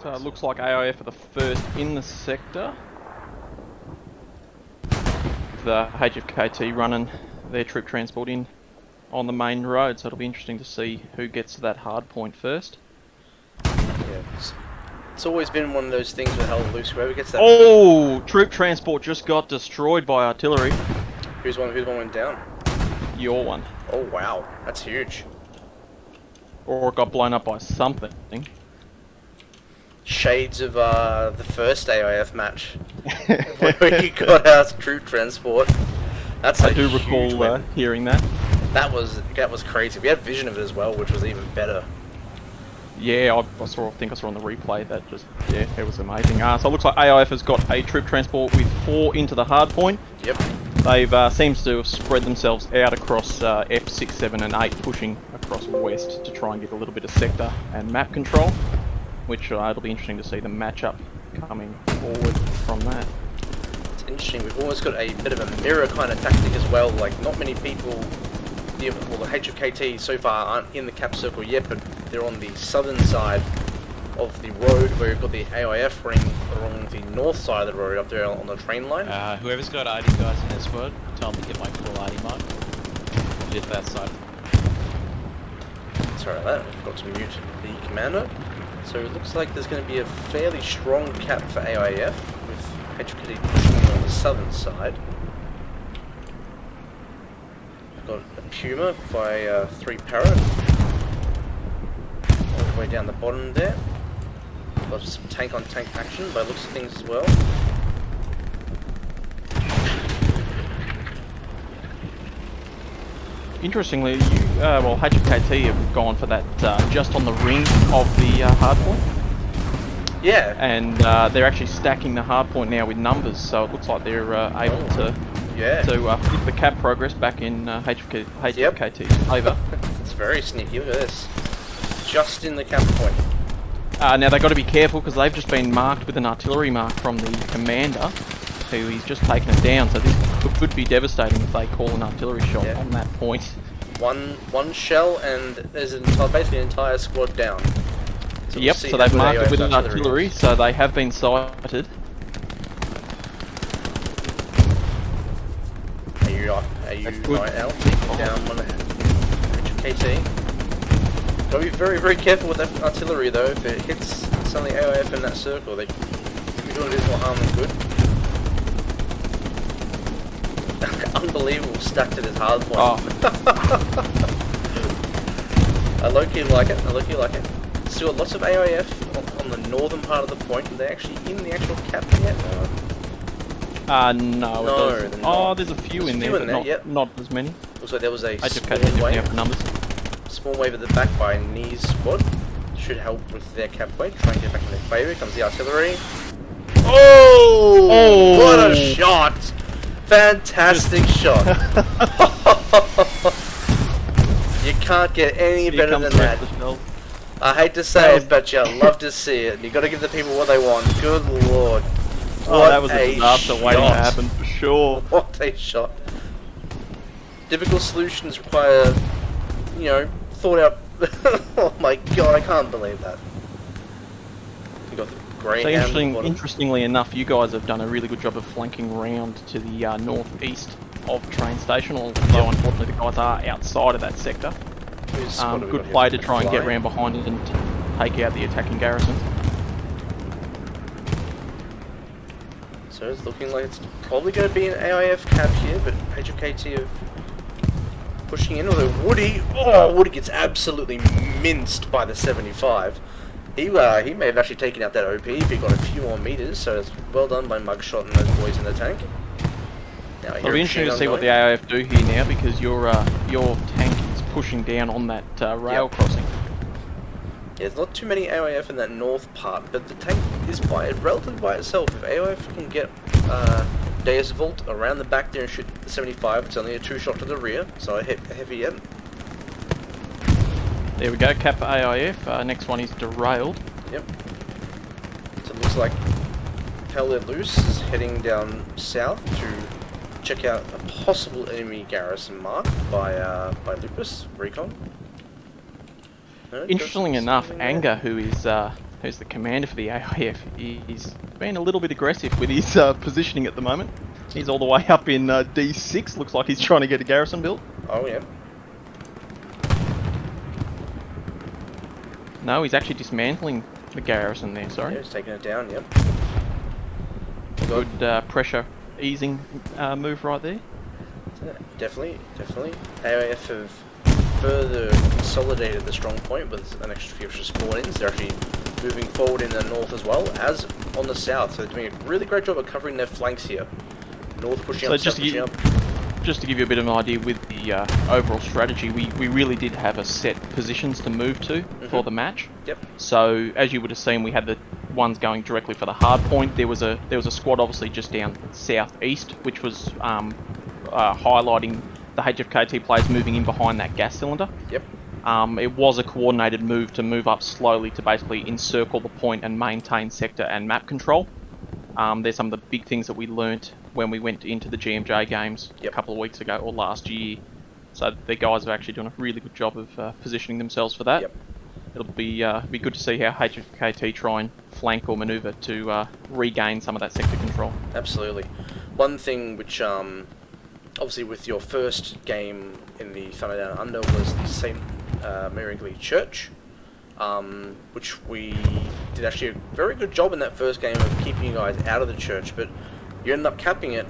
So it looks like AIF are the first in the sector. The HFKT running their troop transport in on the main road, so it'll be interesting to see who gets to that hard point first. Yeah, it's always been one of those things with held loose. Whoever gets that. Oh, troop transport just got destroyed by artillery. Who's one went down? Your one. Oh wow, that's huge. Or it got blown up by something. Shades of the first AIF match, where you got our troop transport. That's I do recall hearing that. That was crazy. We had vision of it as well, which was even better. Yeah, I think I saw on the replay that yeah, it was amazing. So it looks like AIF has got a troop transport with 4 into the hard point. Yep. They've seems to have spread themselves out across F6, 7 and 8, pushing across west to try and get a little bit of sector and map control, which it'll be interesting to see the matchup coming forward from that. It's interesting, we've almost got a bit of a mirror kind of tactic as well. Like, not many people, the HFKT so far aren't in the cap circle yet, but they're on the southern side of the road, where you've got the AIF running along the north side of the road up there on the train line. Whoever's got AD guys in their squad, tell them to get my full AD mark. Lift that side. Sorry about that, I forgot to mute the commander. So it looks like there's going to be a fairly strong cap for AIF, with HFKT pushing in on the southern side. We've got a Puma by 3 Parrot, all the way down the bottom there. Got some tank-on-tank action by the looks of things as well. Interestingly, HFKT have gone for that just on the ring of the hardpoint. Yeah. And they're actually stacking the hardpoint now with numbers, so it looks like they're able to flip the cap progress back in HFKT's favour. It's very sneaky, look at this. Just in the cap point. Now they've got to be careful because they've just been marked with an artillery mark from the commander, who he's just taken it down, so this could be devastating if they call an artillery shot on that point. One shell and there's basically an entire squad down. So yep, so they've marked it with an artillery, so they have been sighted. Are you right now? Taking down one of HFKT. Gotta be very, very careful with that artillery though. If it hits some of the AIF in that circle, they could be doing a bit more harm than good. Unbelievable stack to this hard point. Oh. I low-key like it. Still got lots of AIF on the northern part of the point. Are they actually in the actual cap yet? No. There's a few in there, but not as many. Looks like there was a small wave at the back by Knee's squad. Should help with their cap weight. Try and get back in their favour. Here comes the artillery. Oh! What a shot! Fantastic shot. You can't get any better than that. I hate to say it, but you love to see it. You got to give the people what they want. Good lord. Oh, that was a disaster waiting to happen for sure. What a shot. Difficult solutions require, thought out. Oh my god, I can't believe that. You got the Greyhound. Interestingly enough, you guys have done a really good job of flanking round to the northeast of train station, although unfortunately the guys are outside of that sector. Good play to try and get round behind it and take out the attacking garrison. So it's looking like it's probably going to be an AIF cap here, but HFKT are pushing in, although Woody gets absolutely minced by the 75. He may have actually taken out that OP if he got a few more meters, so it's well done by Mugshot and those boys in the tank. Now, it'll be interesting to see what the AIF do here now, because your tank is pushing down on that rail crossing. Yeah, there's not too many AIF in that north part, but the tank is relatively by itself. If AIF can get Deus Vault around the back there and shoot the 75, it's only a 2-shot to the rear, so a heavy hit. There we go, cap AIF. Next one is derailed. Yep. So it looks like Hell Let Loose is heading down south to check out a possible enemy garrison mark by Lupus, Recon. Interestingly enough, Anger, who is who's the commander for the AIF, he's been a little bit aggressive with his positioning at the moment. He's all the way up in D6. Looks like he's trying to get a garrison built. Oh, yeah. No, he's actually dismantling the garrison there, sorry. Yeah, he's taking it down, yep. Good pressure easing move right there. Definitely. AIF have further consolidated the strong point with an extra few extra spawn-ins. They're actually moving forward in the north as well as on the south. So they're doing a really great job of covering their flanks here. North pushing up, south pushing up. Just to give you a bit of an idea with the overall strategy, we really did have a set positions to move to for the match. Yep. So as you would have seen, we had the ones going directly for the hard point. There was a squad obviously just down southeast, which was highlighting the HFKT players moving in behind that gas cylinder. Yep. It was a coordinated move to move up slowly to basically encircle the point and maintain sector and map control. There's some of the big things that we learnt when we went into the GMJ games a couple of weeks ago or last year. So the guys are actually doing a really good job of positioning themselves for that. Yep. It'll be good to see how HFKT try and flank or manoeuvre to regain some of that sector control. Absolutely. One thing which, obviously with your first game in the Thunder Down Under was the St. Mary's Church, which we did actually a very good job in that first game of keeping you guys out of the church, but you ended up capping it,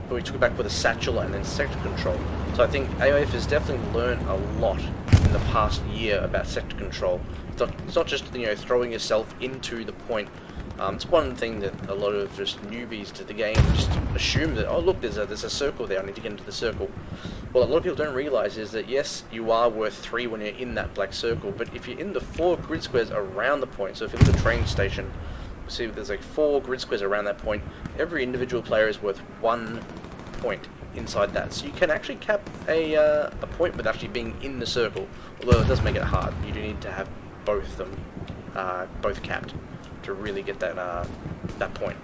but we took it back with a satchel and then sector control. So I think AIF has definitely learned a lot in the past year about sector control. It's not just, you know, throwing yourself into the point. It's one thing that a lot of just newbies to the game just assume that, oh look, there's a circle there, I need to get into the circle. Well, a lot of people don't realise is that yes, you are worth 3 when you're in that black circle, but if you're in the 4 grid squares around the point, so if you look at the train station, see there's like 4 grid squares around that point, every individual player is worth 1 point inside that. So you can actually cap a point with actually being in the circle, although it does make it hard. You do need to have both of them, both capped, to really get that point.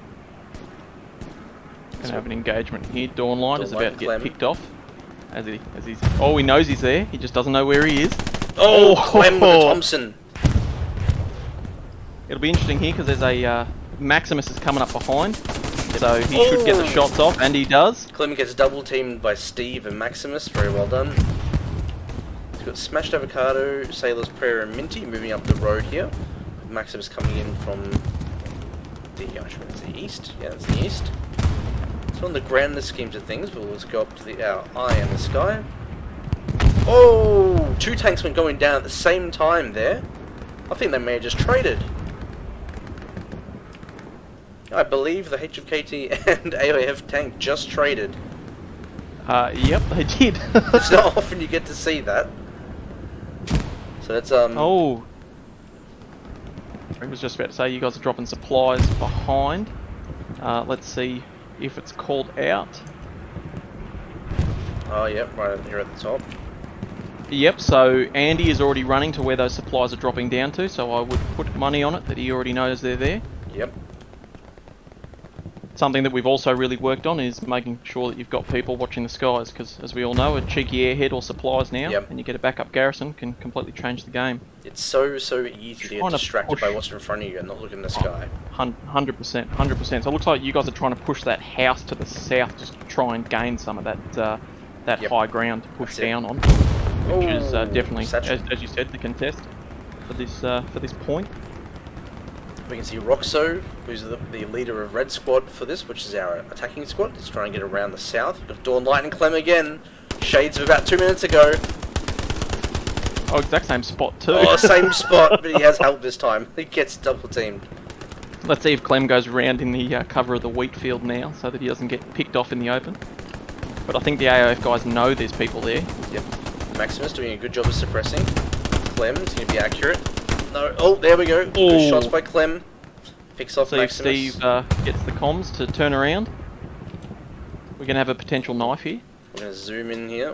Gonna have an engagement here. Dawnlight is about to get Clem. picked off. As he's he knows he's there. He just doesn't know where he is. Oh, Clem with the Thompson. It'll be interesting here because there's a Maximus is coming up behind, so he should get the shots off, and he does. Clem gets double teamed by Steve and Maximus. Very well done. He's got Smashed Avocado, Sailor's Prayer, and Minty moving up the road here. Maximus coming in from the east. Yeah, that's the east. So on the grander schemes of things, we'll just go up to our eye in the sky. Oh, 2 tanks went going down at the same time there. I think they may have just traded. I believe the HFKT and AIF tank just traded. Yep, they did. It's not often you get to see that. So that's Oh. I was just about to say you guys are dropping supplies behind. Let's see if it's called out. Oh, yep, right here at the top. Yep, so Andy is already running to where those supplies are dropping down to, so I would put money on it that he already knows they're there. Yep. Something that we've also really worked on is making sure that you've got people watching the skies, because as we all know, a cheeky airhead or supplies now, and you get a backup garrison, can completely change the game. It's so easy to get distracted by what's in front of you and not look in the sky. 100%, 100%. So it looks like you guys are trying to push that house to the south just to try and gain some of that high ground to push down on, which is definitely, as you said, the contest for this point. We can see Roxo, who's the leader of Red Squad for this, which is our attacking squad. Let's try and get around the south. We've got Dawnlight and Clem again. Shades of about 2 minutes ago. Oh, exact same spot too. Oh, same spot, but he has help this time. He gets double teamed. Let's see if Clem goes around in the cover of the wheat field now, so that he doesn't get picked off in the open. But I think the AIF guys know there's people there. Yep. Maximus doing a good job of suppressing. Clem's going to be accurate. No. Oh, there we go. Good shots by Clem. Picks off Maximus. See if Steve gets the comms to turn around. We're going to have a potential knife here. We're going to zoom in here.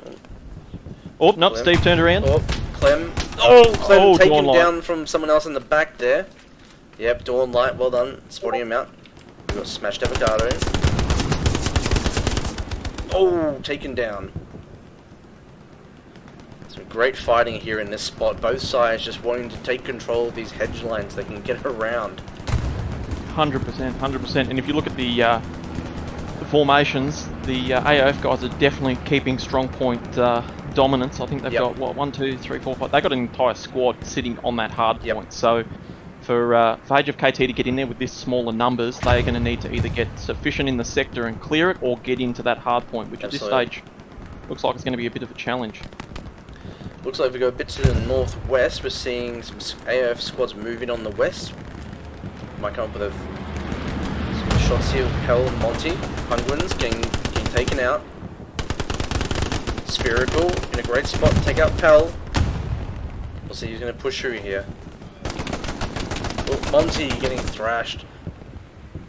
Oh, nope, Steve turned around. Oh, Clem. Oh, Clem taken Dawnlight down from someone else in the back there. Yep, Dawnlight, well done. Spotting him out. We've got Smashed Avocado. Oh, taken down. So great fighting here in this spot. Both sides just wanting to take control of these hedge lines they can get around. 100%, 100%. And if you look at the formations, the AIF guys are definitely keeping strong point dominance. I think they've got, what, 1, 2, 3, 4, 5. They've got an entire squad sitting on that hard point. So for HFKT to get in there with this smaller numbers, they're going to need to either get sufficient in the sector and clear it, or get into that hard point, which at this stage looks like it's going to be a bit of a challenge. Looks like we go a bit to the northwest. We're seeing some AIF squads moving on the west. Might come up with some shots here with Pell and Monty. Penguins getting taken out. Spherical in a great spot to take out Pell. We'll see who's going to push through here. Oh, Monty getting thrashed.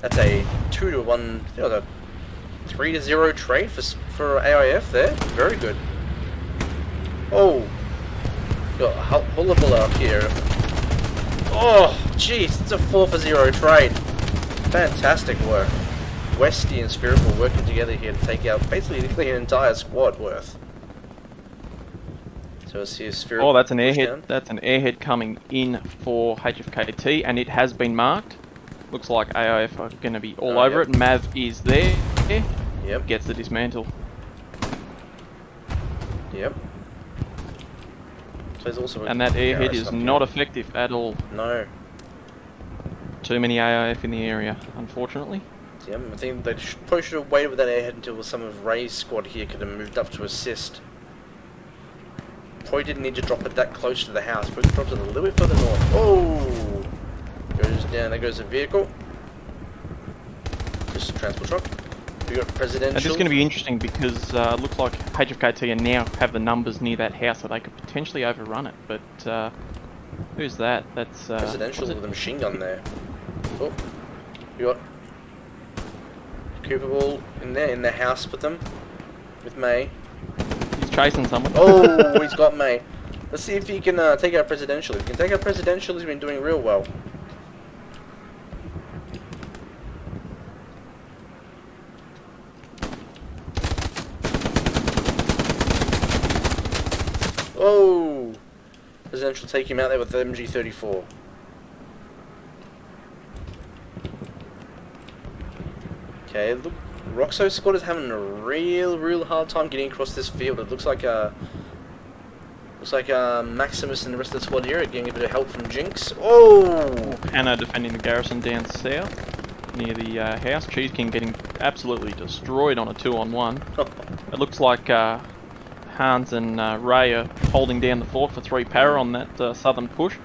That's a 2-1, a 3-0 trade for AIF there. Very good. Oh, got Hullable out here. Oh, jeez, it's a 4-0 trade. Fantastic work. Westy and Spherical working together here to take out basically an entire squad worth. So let's see a Spherical. Oh, that's an airhead. Down. That's an airhead coming in for HFKT, and it has been marked. Looks like AIF are going to be all over it. Mav is there. Yep. Gets the dismantle. Yep. So also and that airhead is not effective at all. No. Too many AIF in the area, unfortunately. Yeah, I think they probably should have waited with that airhead until some of Ray's squad here could have moved up to assist. Probably didn't need to drop it that close to the house, but it dropped it a little bit further north. Oh! Goes down, there goes a vehicle. Just a transport truck. We got presidential. This is going to be interesting because it looks like HFKT now have the numbers near that house, so they could potentially overrun it. But who's that? That's presidential with a machine gun there. Oh, we got Cooper Ball in there in the house with them, with May. He's chasing someone. Oh, he's got May. Let's see if he can take out presidential. If he can take out presidential, he's been doing real well. Oh! Presidential take him out there with the MG34. Okay, look, Roxo's squad is having a real hard time getting across this field. It looks like Maximus and the rest of the squad here are getting a bit of help from Jinx. Oh! Hannah defending the Garrison down south near the house. Cheese King getting absolutely destroyed on a 2-on-1. It looks like Hans and Ray are holding down the fort for 3 para on that southern push.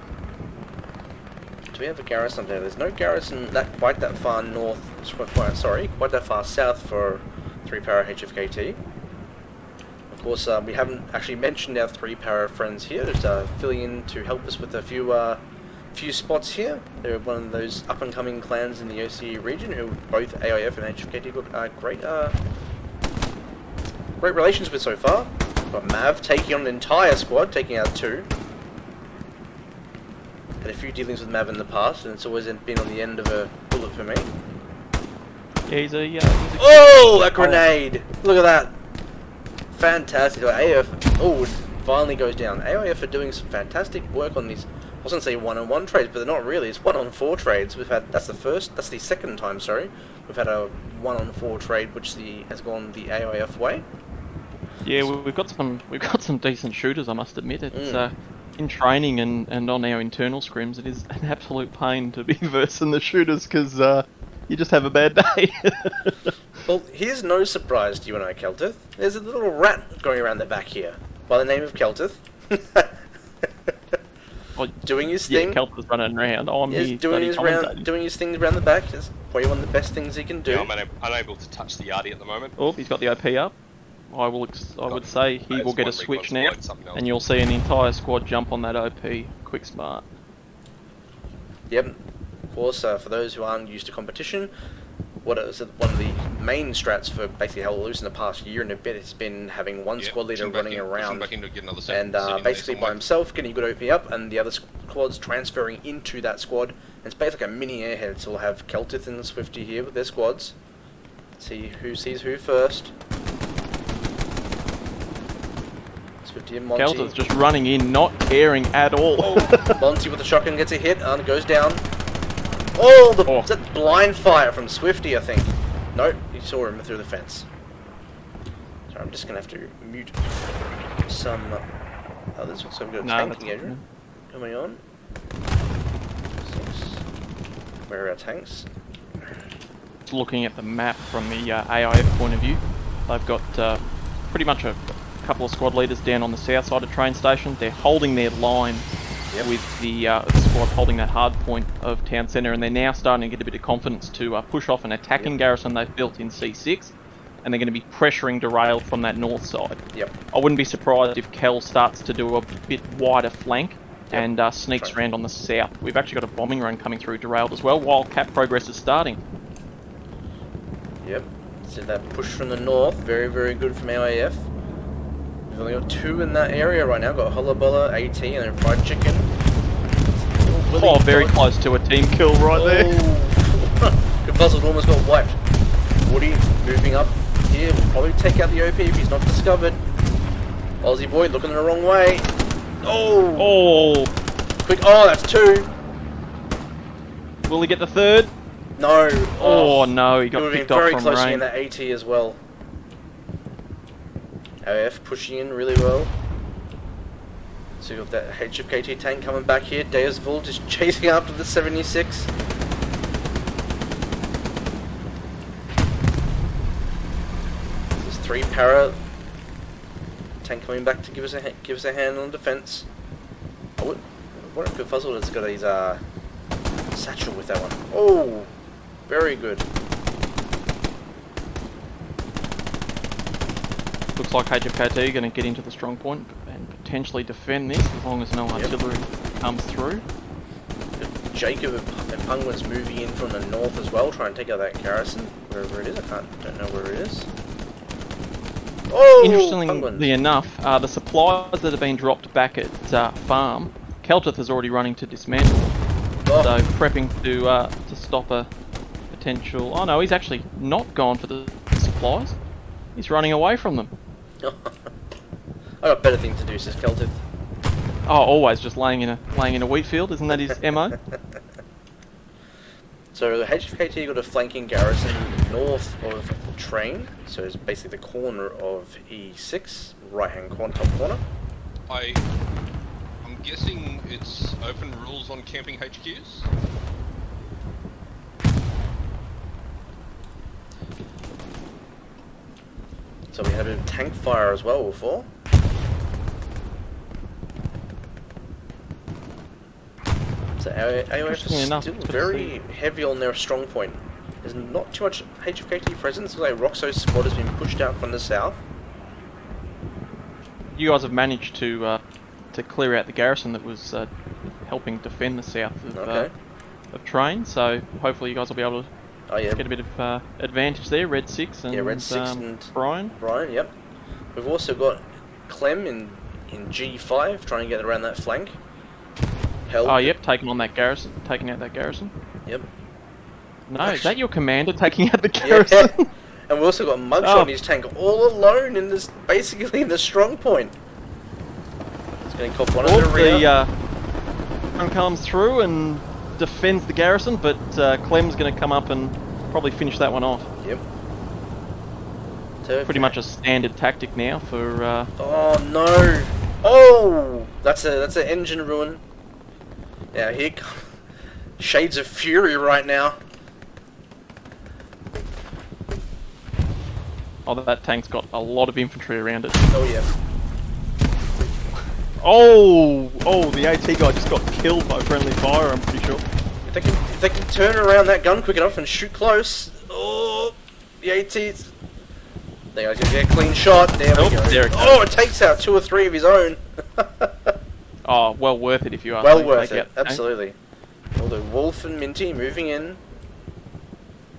Do we have a garrison there? There's no garrison quite that far north. Quite that far south for 3 para HFKT. Of course, we haven't actually mentioned our 3 para friends here that filling in to help us with a few spots here. They're one of those up and coming clans in the OCE region who both AIF and HFKT got great relations with so far. Got Mav taking on an entire squad, taking out 2. Had a few dealings with Mav in the past, and it's always been on the end of a bullet for me. Yeah, he's a oh, that grenade! Look at that! Fantastic. AIF, oh, it finally goes down. AIF are doing some fantastic work on these. I was going to say 1-on-1 trades, but they're not really. It's 1-on-4 trades. That's the second time, sorry. We've had a 1-on-4 trade, which has gone the AIF way. Yeah, we've got some decent shooters, I must admit. It's in training and on our internal scrims, it is an absolute pain to be versing the shooters because you just have a bad day. Well, here's no surprise to you and I, Keltith. There's a little rat going around the back here by the name of Keltith. Doing his thing. Yeah, Keltith's running around. Oh, He's doing his things around the back. That's probably one of the best things he can do. Yeah, I'm unable to touch the Yardie at the moment. Oh, he's got the OP up. I would say he will get a switch now, and you'll see an entire squad jump on that OP quick smart. Yep. Of course, for those who aren't used to competition, one of the main strats for basically Hell Loose in the past year and a bit has been having one squad leader running around and basically by himself getting a good OP up, and the other squads transferring into that squad. And it's basically like a mini airhead, so we'll have Keltith and Swifty here with their squads. See who sees who first. 50 and Monty. Kelter's just running in, not caring at all. Oh, Monty with the shotgun gets a hit and goes down. Oh, is that blind fire from Swifty, I think. Nope, he saw him through the fence. So I'm just going to have to mute some others. So we've got a tank engagement coming on. Where are our tanks? Looking at the map from the AIF point of view, they've got pretty much a couple of squad leaders down on the south side of train station. They're holding their line with the squad holding that hard point of town centre, and they're now starting to get a bit of confidence to push off an attacking garrison they've built in C6, and they're going to be pressuring derailed from that north side. I wouldn't be surprised if Kel starts to do a bit wider flank and sneaks around on the south. We've actually got a bombing run coming through derailed as well, while cap progress is starting. Yep, so that push from the north, very, very good from AIF. We've only got 2 in that area right now. Got Hullabulla, AT, and then Fried Chicken. Oh, very close to a team kill right there. Good puzzle, almost got wiped. Woody moving up here, will probably take out the OP if he's not discovered. Aussie boy looking the wrong way. Oh! Quick, oh, that's 2. Will he get the 3rd? No. Oh no, he got picked off from very close range. in that AT as well. AIF pushing in really well. So you've got that HFKT tank coming back here. Deusville just chasing after the 76. There's 3 para. Tank coming back to give us a hand on defense. What a good puzzle it's got his satchel with that one. Oh, very good. Looks like HFKT are going to get into the strong point and potentially defend this as long as no artillery comes through. Jacob and Penguin's moving in from the north as well, trying to take out that Garrison, wherever it is. Don't know where it is. Oh, interestingly enough, the supplies that have been dropped back at farm, Keltith is already running to dismantle. So prepping to stop a potential. Oh no, he's actually not gone for the supplies. He's running away from them. I got better things to do, says Keltith. Oh, always just laying in a wheat field, isn't that his MO? So the HFKT got a flanking garrison north of the train, so it's basically the corner of E6, right hand corner, top corner. I'm guessing it's open rules on camping HQs? So we had a bit of tank fire as well before. So AIF is still very heavy on their strong point. There's not too much HFKT presence, like Roxo's squad has been pushed out from the south. You guys have managed to clear out the garrison that was helping defend the south of train, so hopefully you guys will be able to get a bit of advantage there. Red 6 and, Red 6 and Brian. Brian, yep. We've also got Clem in G5 trying to get around that flank. Yep, taking out that garrison. Yep. No, is that your commander taking out the garrison? Yeah. And we also got Mugshot in his tank all alone in this, basically in the strong point. He's going to cop one of the rear. One comes through and defends the garrison, but Clem's going to come up and probably finish that one off. Yep. So pretty much a standard tactic now for. Oh no! Oh, that's an engine ruin. Yeah, here comes shades of fury right now. Oh, that tank's got a lot of infantry around it. Oh yeah. Oh, the AT guy just got killed by friendly fire, I'm pretty sure. If they can turn around that gun quick enough and shoot close. Oh, the AT's. They guys gonna get a clean shot. There we go. There it goes. Oh, it takes out 2 or 3 of his own. Oh, well worth it if you ask well me. Worth it, absolutely. Although Wolf and Minty moving in.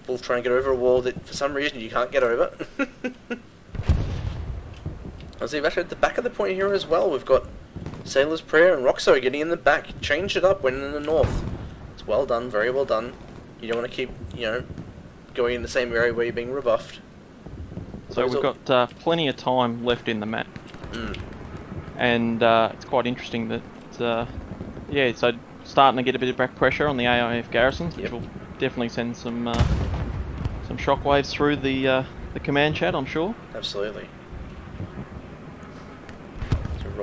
Wolf trying to get over a wall that for some reason you can't get over. I see actually at the back of the point here as well, we've got Sailor's Prayer and Roxo getting in the back. Change it up when in the north. It's well done, very well done. You don't want to keep, going in the same area where you're being rebuffed. So we've got plenty of time left in the map. and it's quite interesting that yeah, so starting to get a bit of back pressure on the AIF garrisons, which will definitely send some shockwaves through the command chat, I'm sure. Absolutely.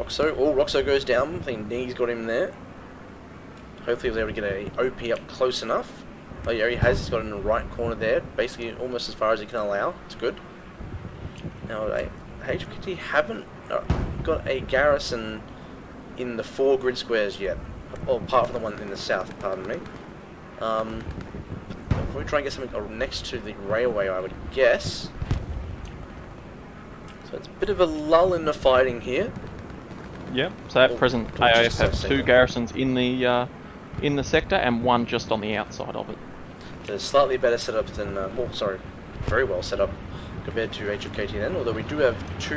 So Roxo goes down. I think Knee's got him there. Hopefully he's able to get a OP up close enough. Oh yeah, he has. He's got it in the right corner there. Basically almost as far as he can allow. It's good. Now, HFKT haven't got a garrison in the 4 grid squares yet. Well, apart from the one in the south, pardon me. We'll try and get something next to the railway, I would guess. So it's a bit of a lull in the fighting here. Yep. So at present, AIF have 2 garrisons in the sector and 1 just on the outside of it. They're slightly better set up than, very well set up compared to HFKT then. Although we do have 2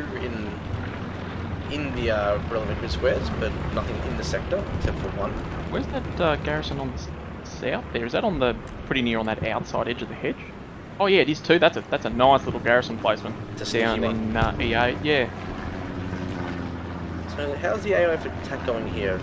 in the relevant grid squares, but nothing in the sector except for 1. Where's that garrison on the south there? Is that on the pretty near on that outside edge of the hedge? Oh yeah, it is too. That's a nice little garrison placement down in E8. Yeah. So how's the AIF attack going here?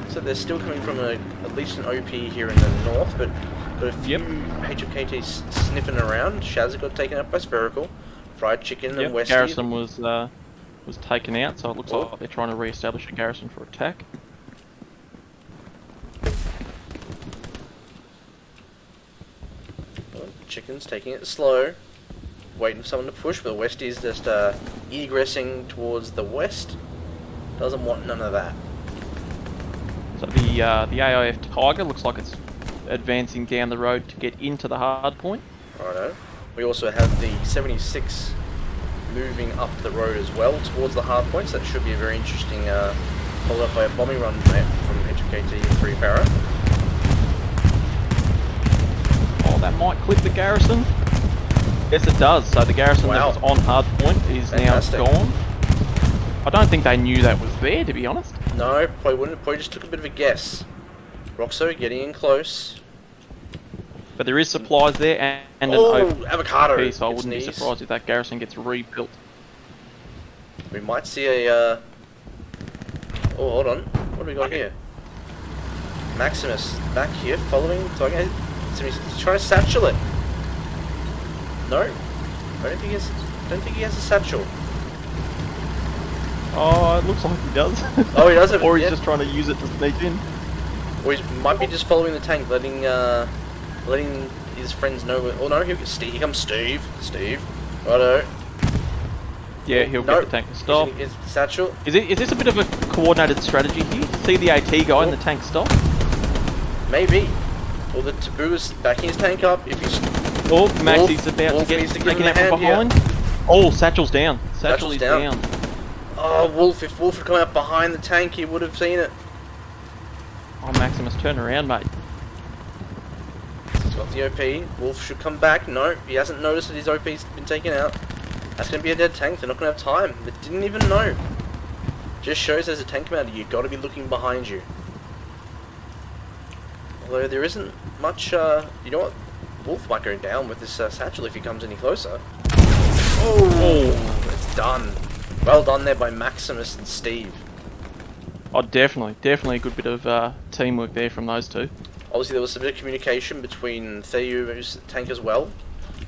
So they're still coming from at least an OP here in the north, but got a few HFKTs sniffing around. Shaz got taken out by Spherical, Fried Chicken and Westie. Garrison was taken out, so it looks like they're trying to re-establish a garrison for attack. Chicken's taking it slow, waiting for someone to push, but Westie's just egressing towards the west. Doesn't want none of that. So the AIF Tiger looks like it's advancing down the road to get into the hardpoint. Righto. We also have the 76 moving up the road as well towards the hardpoint, so that should be a very interesting followed up by a bombing run from HFKT 3 Para. Oh, that might clip the garrison. Yes, it does. So the garrison that was on hardpoint is now gone. I don't think they knew that was there, to be honest. No, probably wouldn't. Probably just took a bit of a guess. Roxo getting in close. But there is supplies there and an open avocado. piece, so I wouldn't be surprised if that garrison gets rebuilt. We might see a... Oh, hold on. What do we got here? Maximus back here, following... He's trying to satchel it. No? I don't think he has a satchel. Oh, it looks like he does. Oh, he does have Or he's just trying to use it to sneak in. Or he might be just following the tank, letting his friends know. Oh no, here comes Steve. Steve. Righto. Yeah, he'll get the tank to stop. Is satchel. Is this a bit of a coordinated strategy here? See the AT guy and the tank stop? Maybe. Or the Taboo is backing his tank up. If he's... Oh, Maxi's about to get taken out from behind. Oh, Satchel's down. Satchel is down. Oh, Wolf. If Wolf had come out behind the tank, he would have seen it. Oh, Maximus, turn around, mate. He's got the OP. Wolf should come back. No, he hasn't noticed that his OP's been taken out. That's going to be a dead tank. They're not going to have time. They didn't even know. Just shows there's a tank commander. You've got to be looking behind you. Although there isn't much, you know what? Wolf might go down with this satchel if he comes any closer. Oh, it's done. Well done there by Maximus and Steve. Oh, definitely a good bit of teamwork there from those two. Obviously there was a bit of communication between Thayu's tank as well.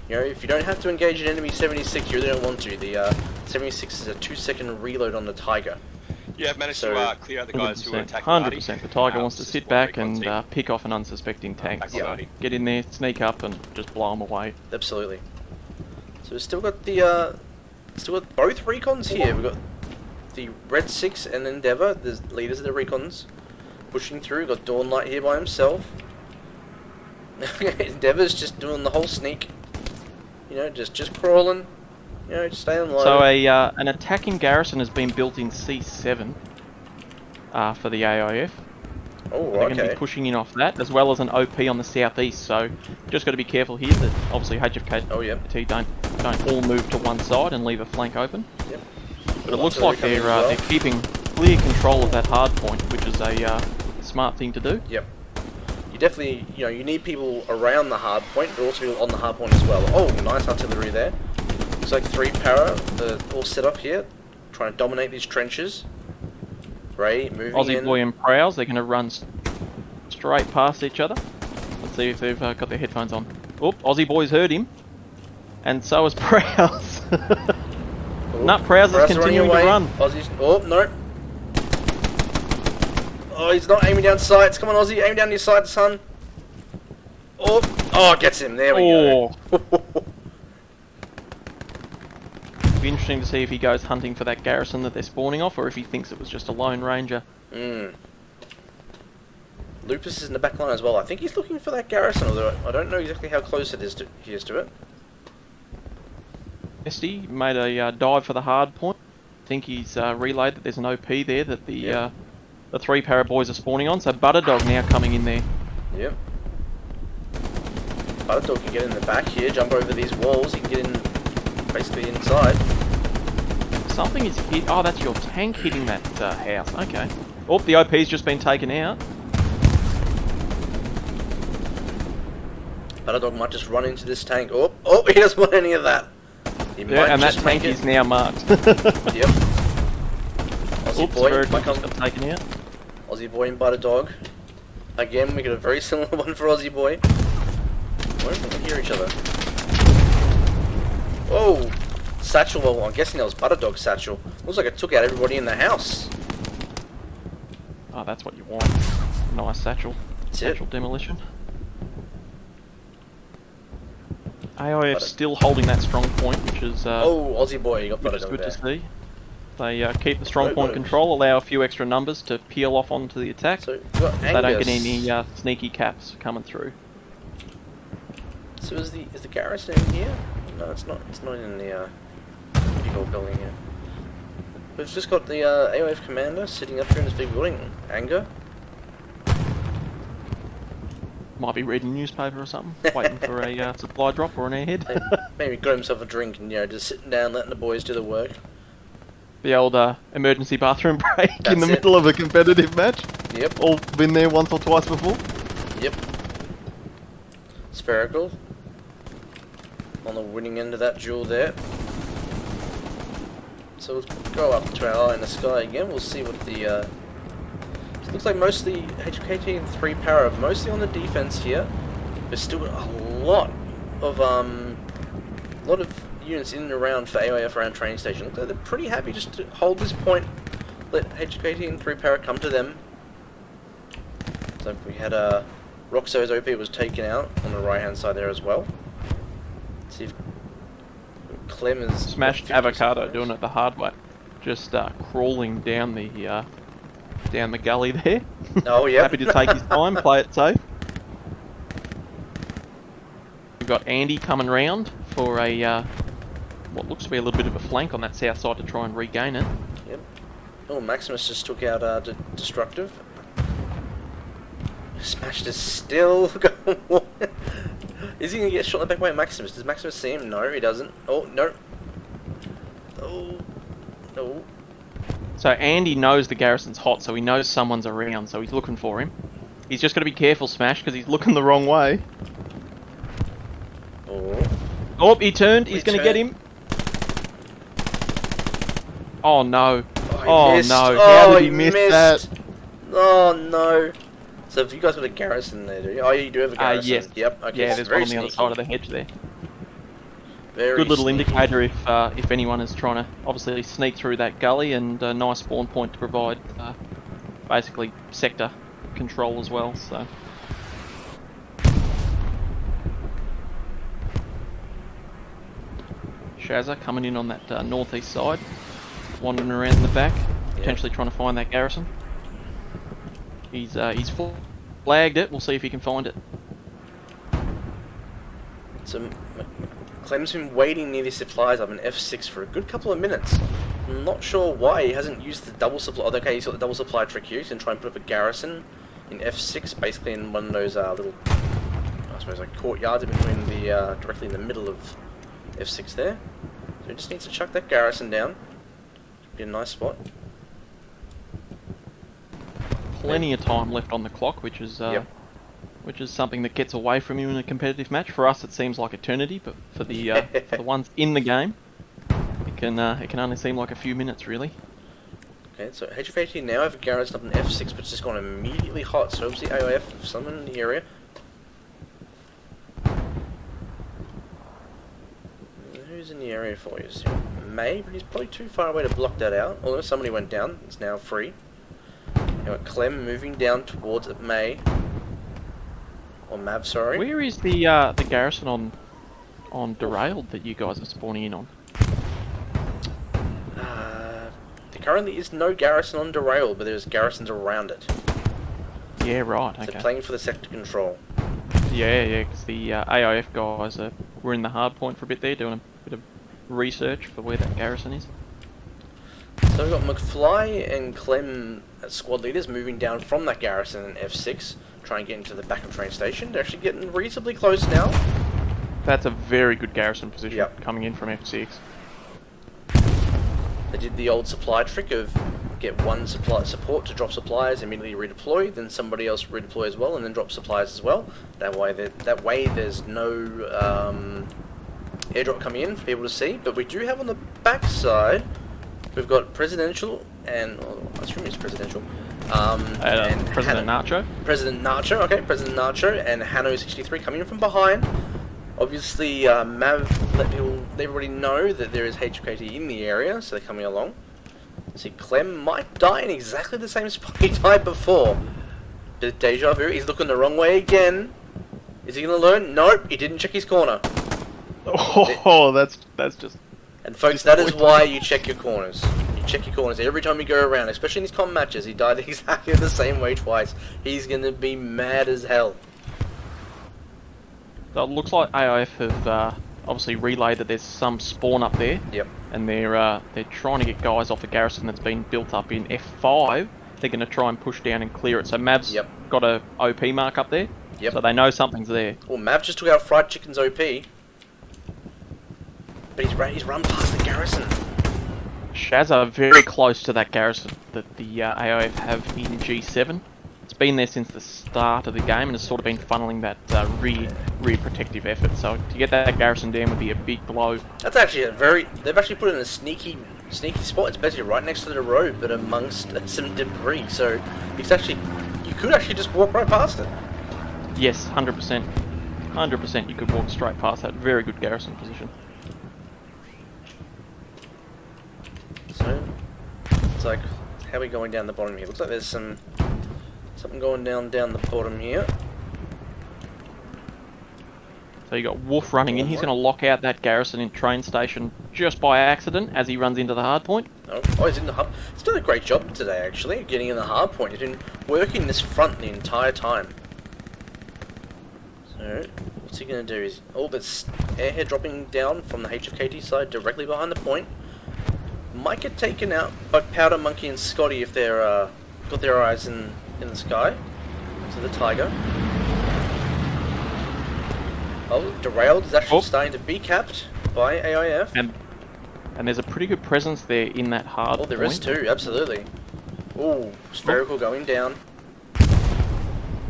You know, if you don't have to engage an enemy 76, you really don't want to. The 76 is a 2-second reload on the Tiger. You have managed to clear out the guys who were attacking 100%. The Tiger wants to sit back and pick off an unsuspecting tank. So get in there, sneak up, and just blow them away. Absolutely. So we've still got the still got both Recons here. We've got the Red 6 and Endeavour, the leaders of the Recons, pushing through. We've got Dawnlight here by himself. Endeavour's just doing the whole sneak. You know, just crawling. You know, just staying low. So an attacking garrison has been built in C7 for the AIF. Oh, they're going to be pushing in off that, as well as an OP on the southeast. So just got to be careful here that obviously HFKT don't all move to one side and leave a flank open. Yep. But it looks like they're keeping clear control of that hard point, which is a smart thing to do. Yep. You definitely, you know, you need people around the hard point, but also people on the hard point as well. Oh, nice artillery there. Looks like 3 para, all set up here, trying to dominate these trenches. Spray moving Aussie in. boy and Prowls, they're going to run straight past each other. Let's see if they've got their headphones on. Oh, Aussie boy's heard him. And so has Prowls. No, Prowls is continuing to run. Aussie's, oh, no. Oh, he's not aiming down sights. Come on, Aussie, aim down your sights, son. Oh, gets him. There we go. Be interesting to see if he goes hunting for that garrison that they're spawning off, or if he thinks it was just a lone ranger. Lupus is in the back line as well. I think he's looking for that garrison, although I don't know exactly how close he is to it. Esty made a dive for the hard point. I think he's relayed that there's an OP there that the 3 para boys are spawning on. So Butterdog now coming in there. Yep. Butterdog can get in the back here, jump over these walls. He can get in basically inside. Something is hit. Oh, that's your tank hitting that house. Okay. Oh, the OP's just been taken out. Butterdog might just run into this tank. Oh, he doesn't want any of that. He might and that just tank make is now marked. Yep. Aussie Oops, boy, very got taken out. Aussie boy and Butterdog. Again, we got a very similar one for Aussie boy. Why don't we hear each other? Whoa! Satchel, well, I'm guessing that was Butterdog's satchel. Looks like it took out everybody in the house. Oh, that's what you want. Nice satchel. Satchel demolition. AIF still holding that strong point, which is Aussie boy, you got Butterdog good there. to see. They keep the strong point control, allow a few extra numbers to peel off onto the attack. So you got they don't get any sneaky caps coming through. So is the garrison in here? No, it's not. It's not in the big old building here. We've just got the AIF commander sitting up here in this big building. Anger. Might be reading a newspaper or something, waiting for a supply drop or an airhead. Maybe got himself a drink and just sitting down, letting the boys do the work. The old emergency bathroom break in the middle of a competitive match. Yep. All been there once or twice before. Yep. Spherical. On the winning end of that duel there. So we'll go up to our eye in the sky again. We'll see what the looks like mostly HFKT and 3 para, mostly on the defense here. There's still a lot of units in and around for AIF around train station. Looks like they're pretty happy just to hold this point, let HFKT and 3 para come to them. So we had Roxo's OP was taken out on the right hand side there as well. Let's see if Clem is smashed Avocado doing it the hard way, just crawling down the gully there. Oh yeah. Happy to take his time, play it safe. We've got Andy coming round for a what looks to be a little bit of a flank on that south side to try and regain it. Yep. Oh, Maximus just took out Destructive. Smashed is still going. Is he gonna get shot in the back by Maximus? Does Maximus see him? No, he doesn't. Oh no. Oh no. So Andy knows the garrison's hot, so he knows someone's around, so he's looking for him. He's just got to be careful, Smash, because he's looking the wrong way. Oh, he turned. He's going to get him. Oh no. Oh no. How did he miss that? Oh no. So if you guys got a garrison there, do you? Oh, you do have a garrison. Yes. Yep. Okay. Yeah, there's one on the other side of the hedge there. Very good little sneaky. indicator if anyone is trying to obviously sneak through that gully, and a nice spawn point to provide basically sector control as well. So Shazza coming in on that northeast side, wandering around in the back, potentially trying to find that garrison. He's flagged it. We'll see if he can find it. So Clem's been waiting near the supplies up in F6 for a good couple of minutes. I'm not sure why he hasn't used the double supply. Oh, okay, he's got the double supply trick here. He's going to try and put up a garrison in F6, basically in one of those little, I suppose, like courtyards in between the, directly in the middle of F6 there. So he just needs to chuck that garrison down. Be a nice spot. Plenty of time left on the clock, which is something that gets away from you in a competitive match. For us, it seems like eternity, but for the for the ones in the game, it can only seem like a few minutes, really. Okay, so HFKT now have a Garrison up in F6, but it's just gone immediately hot. So obviously AIF, someone in the area. Who's in the area for you? So May, but he's probably too far away to block that out. Although somebody went down, it's now free. You got Clem moving down towards May. Or Mav, sorry. Where is the garrison on derailed that you guys are spawning in on? There currently is no Garrison on derail, but there's garrisons around it. Yeah, right. So Okay. they're playing for the sector control. Yeah, because the AIF guys were in the Hardpoint for a bit there, doing a bit of research for where that garrison is. So we've got McFly and Clem as squad leaders moving down from that garrison in F6, trying to get into the backup train station. They're actually getting reasonably close now. That's a very good garrison position Yep. coming in from F6. They did the old supply trick of get one support to drop supplies, immediately redeploy, then somebody else redeploy as well, and then drop supplies as well. That way there's no airdrop coming in for people to see. But we do have on the back side, we've got Presidential and I assume it's Presidential. And President Nacho. President Nacho, okay, President Nacho and Hano63 coming in from behind. Obviously, Mav let everybody know that there is HFKT in the area, so they're coming along. See, Clem might die in exactly the same spot he died before. Bit of deja vu. He's looking the wrong way again. Is he gonna learn? Nope, he didn't check his corner. Oh, that's just. And folks, that is why you check your corners. You check your corners every time you go around, especially in these comm matches. He died exactly the same way twice. He's gonna be mad as hell. So it looks like AIF have obviously relayed that there's some spawn up there. Yep. And they're trying to get guys off the garrison that's been built up in F5. They're going to try and push down and clear it. So Mav's got a OP mark up there. Yep. So they know something's there. Well, Mav just took out Fried Chicken's OP. But he's run past the garrison. Shaz are very close to that garrison that the AIF have in G7. It's been there since the start of the game and has sort of been funneling that rear protective effort. So to get that garrison down would be a big blow. That's actually they've actually put it in a sneaky spot. It's basically right next to the road, but amongst some debris. So it's actually, you could actually just walk right past it. Yes, 100%. 100% you could walk straight past that. Very good garrison position. So, it's like, how are we going down the bottom here? Looks like there's something going down the bottom here. So you got Wolf running in. He's going to lock out that garrison in train station just by accident as he runs into the hardpoint. Oh, he's in the hub. He's done a great job today, actually, getting in the hardpoint. He's been working this front the entire time. So, what's he going to do? There's airhead dropping down from the HFKT side directly behind the point. Might get taken out by Powder Monkey and Scotty if they're got their eyes in the sky. To the Tiger. Oh, derailed is actually starting to be capped by AIF. And there's a pretty good presence there in that hard Oh, there point. is too, absolutely. Ooh, spherical going down.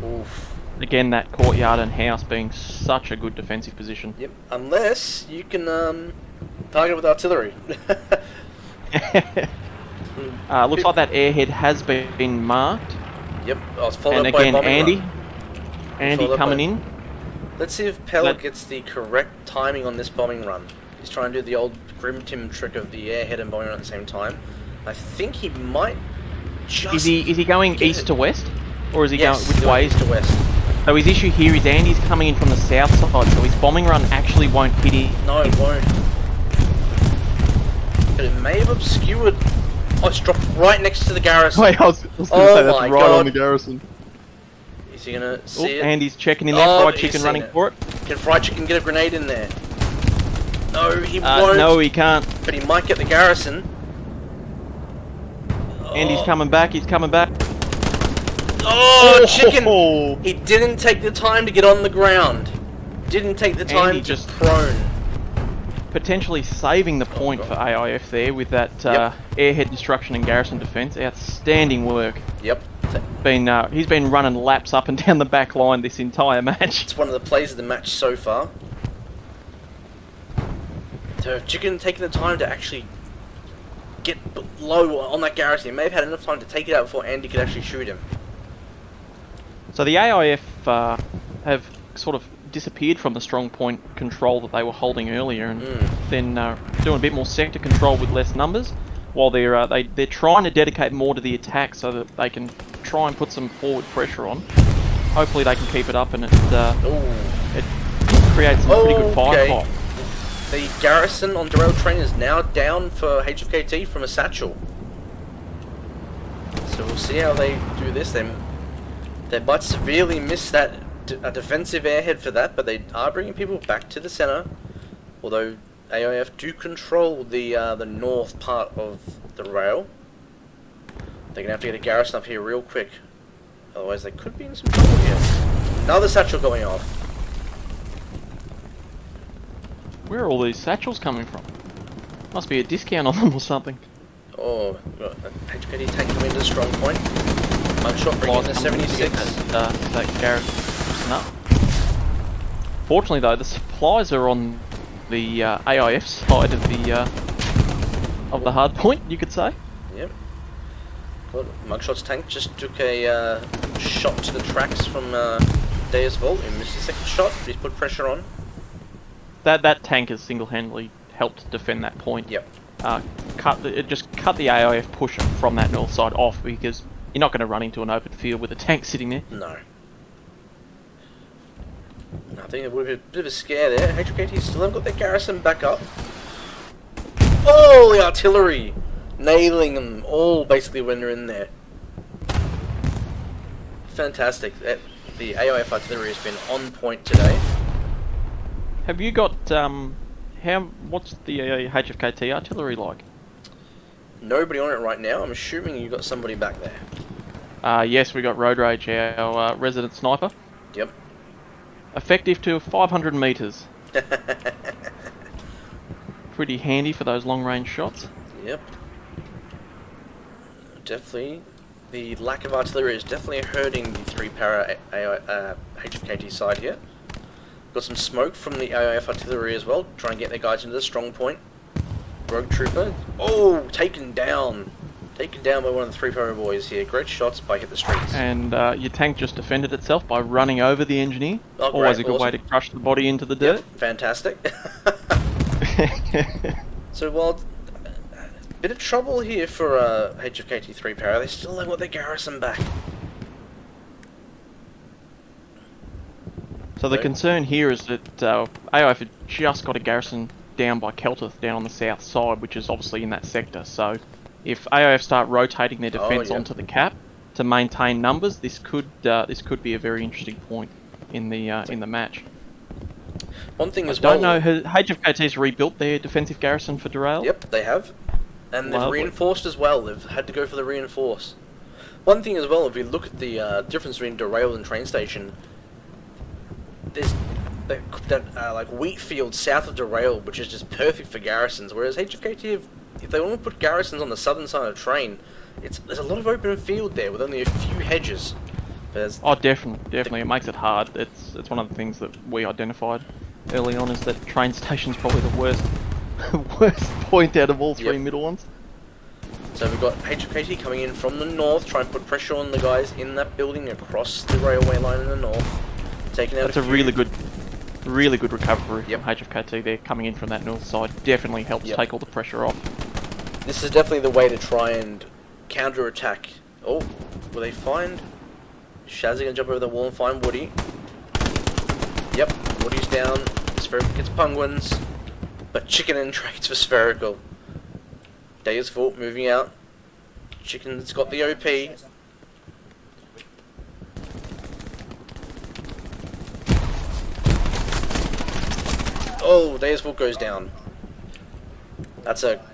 Oof. Again, that courtyard and house being such a good defensive position. Yep, unless you can target with artillery. Looks like that airhead has been marked. Yep, I was followed And by a again, bombing run. Andy Followed coming by- in. Let's see if Pell gets the correct timing on this bombing run. He's trying to do the old Grim Tim trick of the airhead and bombing run at the same time. I think he might just... Is he going get east it. to west? Or is he Yes, going which he's way? east to west. So his issue here is Andy's coming in from the south side, so his bombing run actually won't hit him. No, it won't. But it may have obscured... Oh, it's dropped right next to the garrison. Wait, I was going to Oh say that's my right God. on the garrison. Is he gonna Oh, see it? Andy's checking in there, Oh, fried he's chicken seen running it. for it. Can Fried Chicken get a grenade in there? No, he won't. No, he can't. But he might get the garrison. Andy's coming back, he's coming back. Oh, Chicken! He didn't take the time to get on the ground. Didn't take the time Andy to just prone. Potentially saving the point for AIF there with that airhead destruction and garrison defense. Outstanding work. Yep. He's been running laps up and down the back line this entire match. It's one of the plays of the match so far. So Chicken taking the time to actually get low on that garrison. He may have had enough time to take it out before Andy could actually shoot him. So the AIF have sort of disappeared from the strong point control that they were holding earlier, and then doing a bit more sector control with less numbers, while they're trying to dedicate more to the attack so that they can try and put some forward pressure on. Hopefully they can keep it up, and it creates some pretty good firefight. The garrison on derailed train is now down for HFKT from a satchel. So we'll see how they do this. They might severely miss that a defensive airhead for that, but they are bringing people back to the center. Although AIF do control the north part of the rail, they're gonna have to get a garrison up here real quick. Otherwise, they could be in some trouble here. Another satchel going off. Where are all these satchels coming from? Must be a discount on them or something. Oh, got HKT tank coming into the strong point. Mugshot bringing in the 76. That Garrison up. Fortunately though, the supplies are on the AIF side of the hard point, you could say. Yep. Well, Mugshot's tank just took a shot to the tracks from Deus Vault. He missed his second shot, but he's put pressure on. That tank has single-handedly helped defend that point. Yep. Just cut the AIF push from that north side off, because you're not going to run into an open field with a tank sitting there. No. I think it would have been a bit of a scare there. HFKT still haven't got their garrison back up. Oh, the artillery! Nailing them all basically when they're in there. Fantastic. The AIF artillery has been on point today. Have you got, what's the HFKT artillery like? Nobody on it right now. I'm assuming you got somebody back there. Yes, we got Road Rage, our resident sniper. Yep. Effective to 500 meters. Pretty handy for those long-range shots. Yep. Definitely. The lack of artillery is definitely hurting the 3-para HFKT side here. Got some smoke from the AIF artillery as well. Try and get their guys into the strong point. Rogue Trooper. Oh, taken down. Taken down by one of the 3-para boys here. Great shots by Hit the Streets. And your tank just defended itself by running over the engineer. Oh, great. Always a good way to crush the body into the dirt. Yep, fantastic. So while bit of trouble here for HFKT 3-para, they still haven't got their garrison back. So the concern here is that AIF had just got a garrison down by Keltith down on the south side, which is obviously in that sector. So if AIF start rotating their defence onto the cap to maintain numbers, this could be a very interesting point in the match. One thing as well. I don't know. HFKT's rebuilt their defensive garrison for derail. Yep, they have, and they've reinforced as well. They've had to go for the reinforce. One thing as well, if we look at the difference between derail and train station, there's that like wheat field south of derail, which is just perfect for garrisons. Whereas HFKT, if they want to put garrisons on the southern side of train, there's a lot of open field there with only a few hedges. Oh, definitely, it makes it hard. It's one of the things that we identified early on, is that train station's probably the worst point out of all three middle ones. So we've got HFKT coming in from the north, trying to put pressure on the guys in that building across the railway line in the north. Taking out That's a really good recovery from HFKT there, coming in from that north side. Definitely helps take all the pressure off. This is definitely the way to try and counter-attack. Oh, will they find... Shazzy gonna jump over the wall and find Woody. Yep, Woody's down. Spherical gets penguins, but Chicken and trades for Spherical. Deus Vault moving out. Chicken's got the OP. Oh, Deus Vault goes down. That's a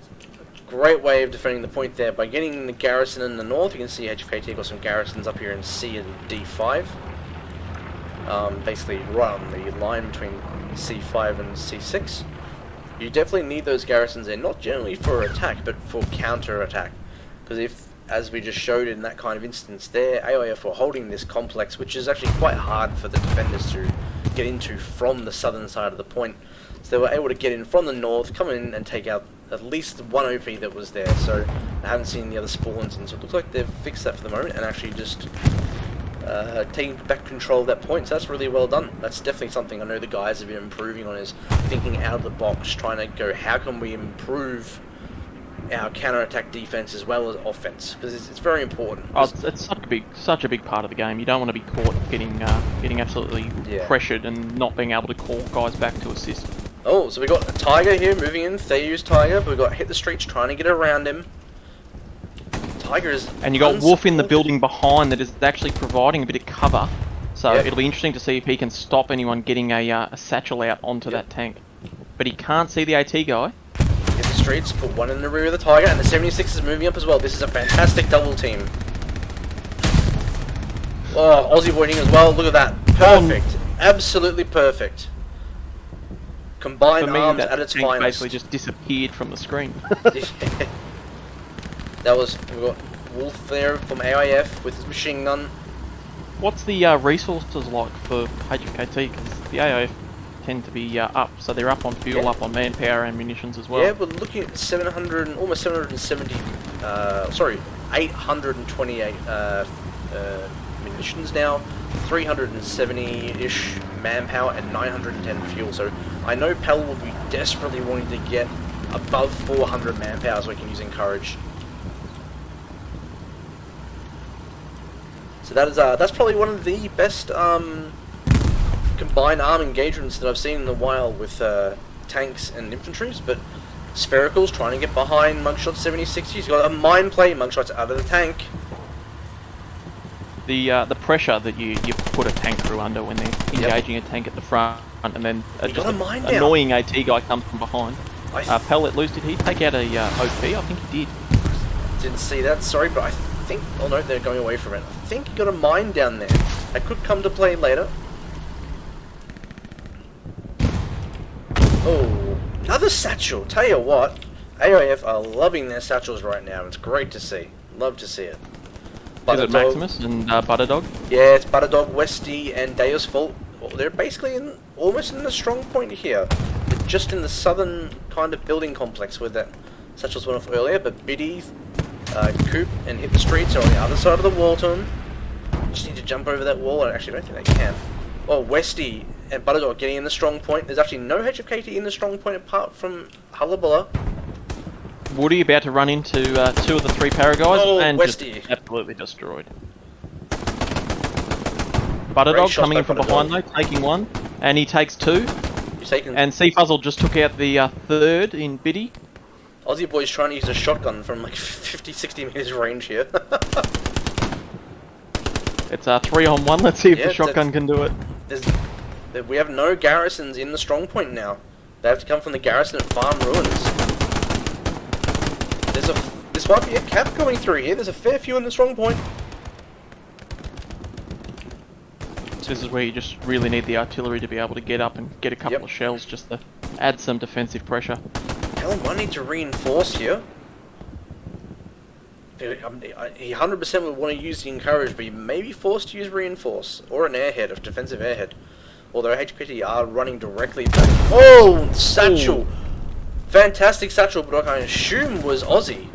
great way of defending the point there. By getting the garrison in the north, you can see HFKT got some garrisons up here in C and D5. Basically right on the line between C5 and C6. You definitely need those garrisons there, not generally for attack, but for counter-attack. Because if, as we just showed in that kind of instance there, AIF were holding this complex, which is actually quite hard for the defenders to get into from the southern side of the point. So they were able to get in from the north, come in and take out at least one OP that was there, so I haven't seen the other spawns, and so it looks like they've fixed that for the moment and actually just taking back control of that point. So that's really well done. That's definitely something I know the guys have been improving on, is thinking out of the box, trying to go, how can we improve our counter-attack defense as well as offense, because it's very important. Oh, it's such a big part of the game. You don't want to be caught getting absolutely pressured and not being able to call guys back to assist. Oh, so we got a Tiger here moving in. They use Tiger, but we got Hit the Streets trying to get around him. Tiger is, and you got Wolf in the building behind that is actually providing a bit of cover. So it'll be interesting to see if he can stop anyone getting a satchel out onto that tank. But he can't see the AT guy. Hit the Streets, put one in the rear of the Tiger, and the 76 is moving up as well. This is a fantastic double team. Oh, Aussie voiding as well. Look at that. Perfect. Absolutely perfect. Combined For me, arms that at its tank finest. basically just disappeared from the screen. That was, we got Wolf there from AIF with his machine gun. What's the resources like for HFKT? Because the AIF tend to be up, so they're up on fuel, up on manpower and munitions as well. Yeah, we're looking at 700, almost 770, 828 munitions now, 370-ish manpower and 910 fuel. So I know Pell will be desperately wanting to get above 400 manpower so we can use Encourage. So that is that's probably one of the best combined arm engagements that I've seen in a while with tanks and infantries. But Spherical's trying to get behind Mugshot 76. He's got a mind play. Mugshot's out of the tank. The pressure that you put a tank through under when they're engaging a tank at the front, and then just an annoying AT guy comes from behind. Pell let loose. Did he take out a OP? I think he did. Didn't see that. Sorry, but I think. Oh no, they're going away from it. I think he got a mine down there. That could come to play later. Oh, another satchel. Tell you what, AIF are loving their satchels right now. It's great to see. Love to see it. Is it Maximus and Butterdog? Yeah, it's Butterdog, Westy, and Deus Vault. They're basically almost in the strong point here. They're just in the southern kind of building complex where that satchels went off earlier. But Biddy, Coop, and Hit the Streets are on the other side of the wall to them. Just need to jump over that wall. I actually don't think they can. Oh, Westy and Butterdog getting in the strong point. There's actually no HFKT in the strong point apart from Hullabulla. Woody about to run into 2 of the 3 para guys and Westy. just absolutely destroyed. Butterdog coming in from behind though, taking 1, and he takes 2. And Seafuzzle just took out the 3rd in Biddy. Aussie boy's trying to use a shotgun from like 50-60 meters range here. It's 3-on-1. Let's see if the shotgun can do it. We have no garrisons in the strong point now. They have to come from the garrison at Farm Ruins. This might be a cap coming through here. There's a fair few in the strong point. This is where you just really need the artillery to be able to get up and get a couple of shells just to add some defensive pressure. Helen might need to reinforce here. He 100% would want to use the Encourage, but he may be forced to use Reinforce or an airhead, a defensive airhead. Although HPT are running directly back. Oh, satchel! Ooh. Fantastic satchel, but I assume was Aussie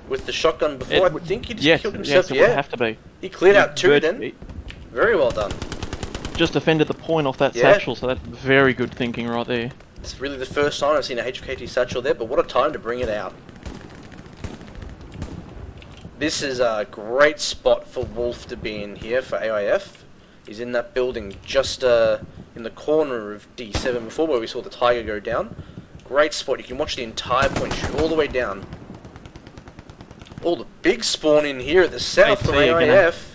with the shotgun before. I think he just killed himself. Yes, it would have to be. He cleared out 2 then. Very well done. Just defended the point off that satchel, so that's very good thinking right there. It's really the first time I've seen a HFKT satchel there, but what a time to bring it out. This is a great spot for Wolf to be in here for AIF. He's in that building just in the corner of D7 before where we saw the Tiger go down. Great spot. You can watch the entire point shoot all the way down. Oh, the big spawn in here at the south from AIF.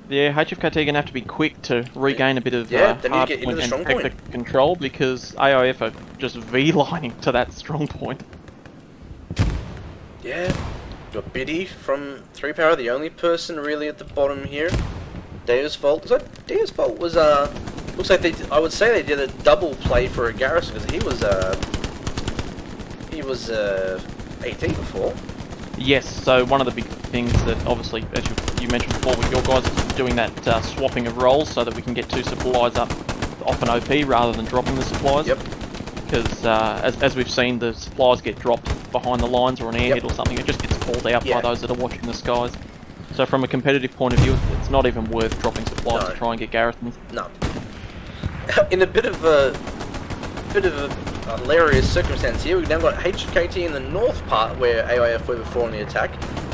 Yeah, HFKT are going to have to be quick to regain a bit of hardpoint and protect the control because AIF are just V-lining to that strong point. Yeah, got Biddy from 3 Power, the only person really at the bottom here. Deus Vault. So Deus Vault was looks like I would say they did a double play for a Garrison because he was AT before. Yes, so one of the big things that obviously, as you mentioned before with your guys, is doing that swapping of roles so that we can get 2 supplies up off an OP rather than dropping the supplies. Yep. because as we've seen, the supplies get dropped behind the lines or an airhead or something. It just gets called out by those that are watching the skies. So from a competitive point of view, it's not even worth dropping supplies to try and get garrisons. No. In a bit of a hilarious circumstance here, we've now got HFKT in the north part where AIF were before on the attack,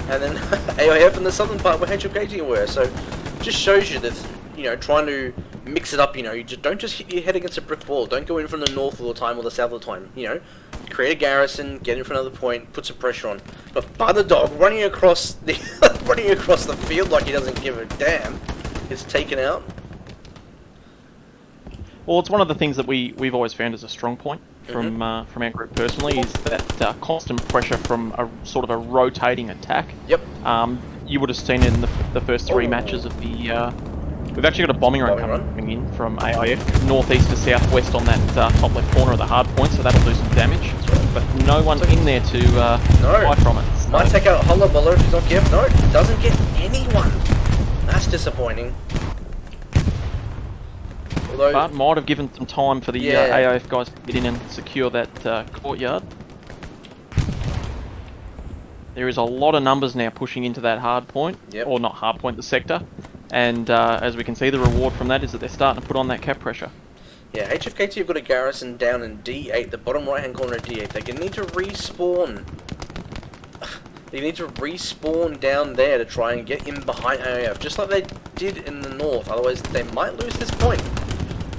and then AIF in the southern part where HFKT were. So just shows you that, you know, trying to mix it up, you know, you just don't just hit your head against a brick wall. Don't go in from the north all the time or the south all the time. You know, create a garrison, get in front of the point, put some pressure on. But by the dog running across the field like he doesn't give a damn, is taken out. Well, it's one of the things that we've always found as a strong point from our group personally, is that constant pressure from a sort of a rotating attack. Yep. You would have seen it in the first three matches of the. We've actually got a bombing run coming in from AIF, northeast to southwest on that top left corner of the hard point, so that'll do some damage. But no one in there to fly from it. So. Might take out Hullabuller if he's not careful. No, doesn't get anyone. That's disappointing. Although, but might have given some time for the AIF guys to get in and secure that courtyard. There is a lot of numbers now pushing into that hard point, or not hard point, the sector. And as we can see, the reward from that is that they're starting to put on that cap pressure. Yeah, HFKT have got a garrison down in D8, the bottom right hand corner of D8. They're going to need to respawn. They need to respawn down there to try and get in behind AIF, just like they did in the north. Otherwise, they might lose this point.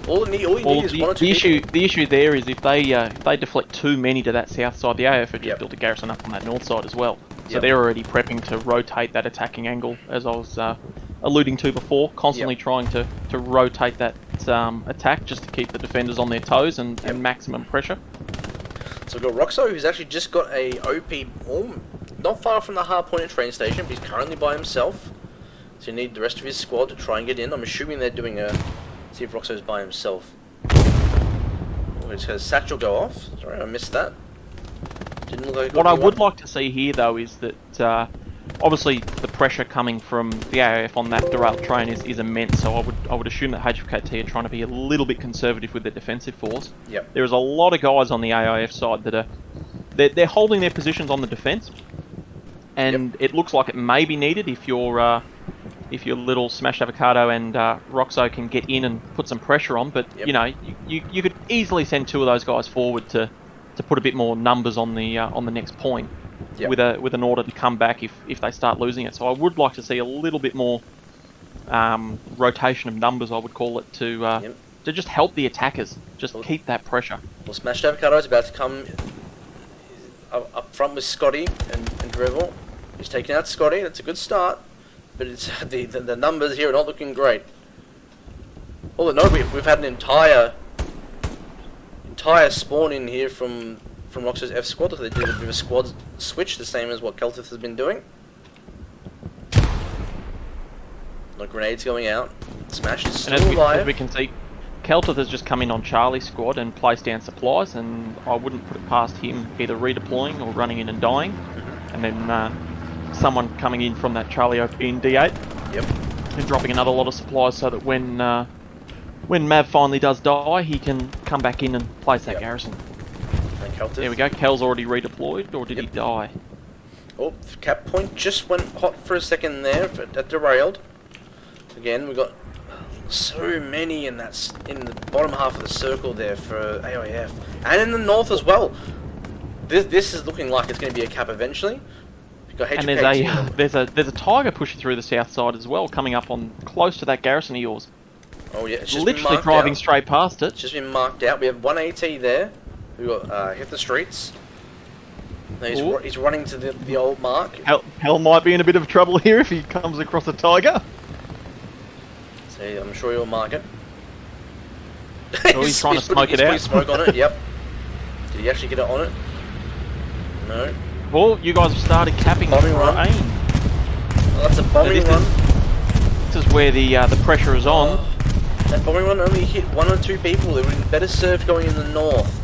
All you need is one or two people. The issue there is if they deflect too many to that south side, the AIF have just built a garrison up on that north side as well. So they're already prepping to rotate that attacking angle, as I was alluding to before, constantly trying to rotate that attack just to keep the defenders on their toes and maximum pressure. So we've got Roxo, who's actually just got a OP, not far from the Hardpoint train station, but he's currently by himself. So you need the rest of his squad to try and get in. I'm assuming they're doing a... See if Roxo's by himself. Oh, it's his satchel go off. Sorry, I missed that. Didn't look like... What I would like to see here, though, is that... obviously, the pressure coming from the AIF on that derailed train is immense, so I would assume that HFKT are trying to be a little bit conservative with their defensive force. Yep. There's a lot of guys on the AIF side that are they're holding their positions on the defence, and it looks like it may be needed if your little smashed avocado and Roxo can get in and put some pressure on. But you know, you could easily send two of those guys forward to put a bit more numbers on the next point. With an order to come back if they start losing it. So I would like to see a little bit more rotation of numbers, I would call it, to just help the attackers, just keep that pressure. Well, Smashed Avocado is about to come up front with Scotty and Dribble. He's taking out Scotty. That's a good start, but it's the numbers here are not looking great. Although no, we've had an entire spawn in here from Roxo's F squad. They did a bit of a squad switch, the same as what Keltith has been doing. No grenades going out. Smash is still alive. As we can see, Keltith has just come in on Charlie's squad and placed down supplies, and I wouldn't put it past him either redeploying or running in and dying. And then someone coming in from that Charlie OP in D8 and dropping another lot of supplies so that when Mav finally does die, he can come back in and place that garrison. There we go, Kel's already redeployed, or did he die? Oh, cap point just went hot for a second there, but that derailed. Again, we've got so many in the bottom half of the circle there for AIF. And in the north as well. This is looking like it's going to be a cap eventually. We've got HFKT. And there's a tiger pushing through the south side as well, coming up on close to that garrison of yours. Oh yeah, it's just literally driving straight past it. It's just been marked out. We have one AT there. We got hit the streets. He's running to the old mark. Hell might be in a bit of trouble here if he comes across a tiger. So I'm sure he'll mark it. Oh, he's trying to smoke it out. He's putting smoke on it. Yep. Did he actually get it on it? No. Well, you guys have started capping bombing run. Aim. Well, that's a bombing run. This is where the pressure is on. That bombing run only hit one or two people. It would have been better served going in the north.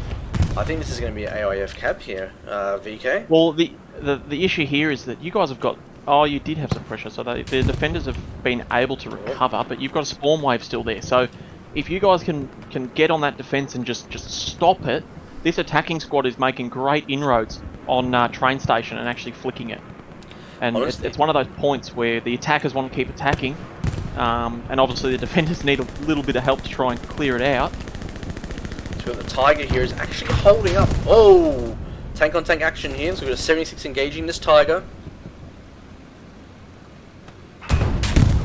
I think this is going to be an AIF cap here, VK. Well, the issue here is that you guys have got... Oh, you did have some pressure, so the defenders have been able to recover, but you've got a spawn wave still there. So if you guys can get on that defense and just stop it, this attacking squad is making great inroads on train station and actually flicking it. And it's one of those points where the attackers want to keep attacking, and obviously the defenders need a little bit of help to try and clear it out. So the Tiger here is actually holding up. Oh! Tank on tank action here, so we've got a 76 engaging this Tiger.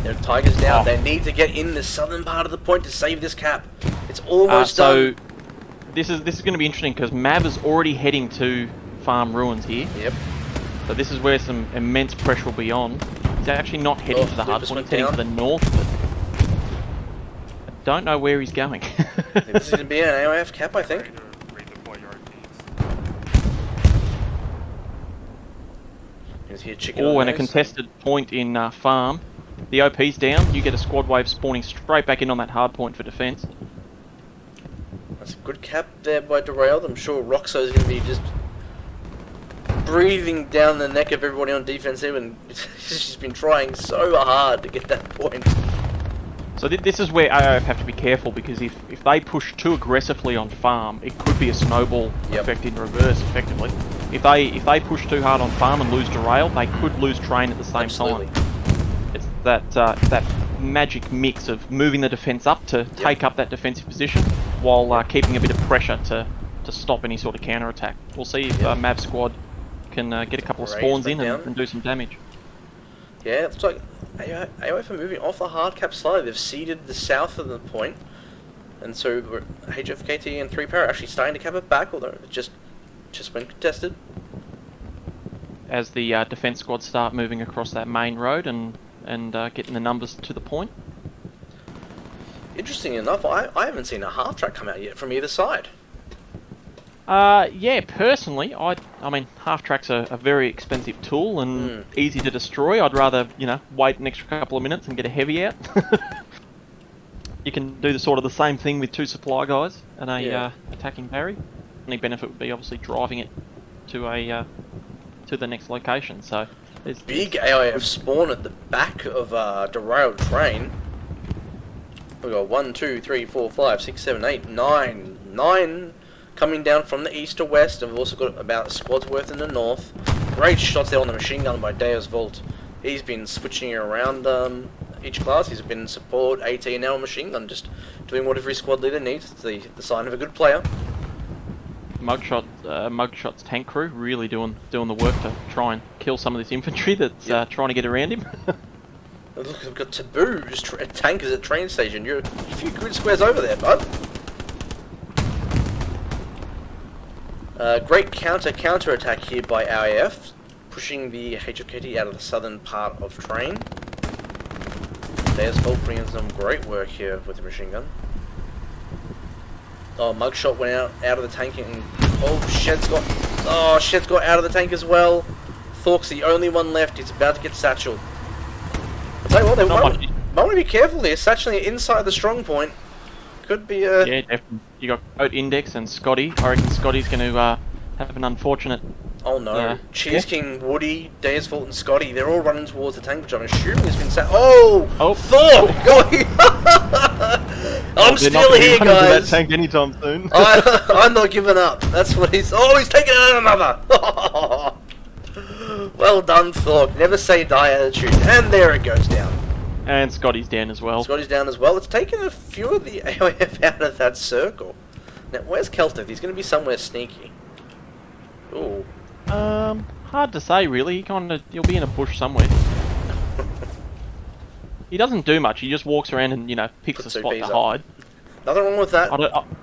Their Tiger's down. Oh. They need to get in the southern part of the point to save this cap. It's almost done. So this is going to be interesting because Mav is already heading to farm ruins here. Yep. So this is where some immense pressure will be on. He's actually not heading to the hardpoint, he's heading to the north, but I don't know where he's going. This is going to be an AIF cap, I think. Oh, and a contested point in farm. The OP's down, you get a squad wave spawning straight back in on that hardpoint for defense. That's a good cap there by Derailed. I'm sure Roxo's going to be just breathing down the neck of everybody on defensive, and she's been trying so hard to get that point. So this is where AIF have to be careful, because if they push too aggressively on farm, it could be a snowball effect in reverse, effectively. If they push too hard on farm and lose derail, they could lose train at the same time. It's that magic mix of moving the defense up to take up that defensive position, while keeping a bit of pressure to stop any sort of counter attack. We'll see if Mav squad can get a couple of spawns in and do some damage. Yeah, it looks like AIF are moving off the hard cap slightly. They've ceded the south of the point, and so HFKT and 3 Power are actually starting to cap it back, although it just been contested. As the defense squads start moving across that main road and getting the numbers to the point. Interesting enough, I haven't seen a half track come out yet from either side. Yeah, personally, I mean, half tracks are a very expensive tool and easy to destroy. I'd rather, wait an extra couple of minutes and get a heavy out. You can do the same thing with 2 supply guys and a attacking battery. Only benefit would be obviously driving it to the next location. So there's big AIF spawn at the back of derailed train. We've got 1, 2, 3, 4, 5, 6, 7, 8, 9. 9 coming down from the east to west, and we've also got about a squad's worth in the north. Great shots there on the machine gun by Deus Vault. He's been switching around each class. He's been support, AT, and now machine gun, just doing what every squad leader needs. It's the sign of a good player. Mugshot's tank crew really doing the work to try and kill some of this infantry that's trying to get around him. Look, we've got Taboo, just tankers at train station. You're a few good squares over there, bud. Great counter attack here by AIF, pushing the HFKT out of the southern part of train. There's Bolt bringing some great work here with the machine gun. Oh, Mugshot went out of the tank, and Shed's got out of the tank as well. Thork's the only one left. He's about to get satcheled. I'll tell you what, they might want to be careful here. Satcheling it inside the strong point could be a... Yeah, definitely. You got Goat Index and Scotty. I reckon Scotty's going to have an unfortunate... Oh no. Cheese King, Woody, Deus Vault and Scotty, they're all running towards the tank, which I'm assuming has been sat... Oh! Thork! Going... I'm still here, guys! That tank anytime soon. I'm not giving up. That's what he's... Oh, he's taking out another! Well done, Thork. Never say die attitude. And there it goes down. And Scotty's down as well. Scotty's down as well. It's taken a few of the AIF out of that circle. Now, where's Kelteth? He's going to be somewhere sneaky. Ooh. Hard to say really. He'll be in a bush somewhere. He doesn't do much. He just walks around and picks a spot to hide. Nothing wrong with that.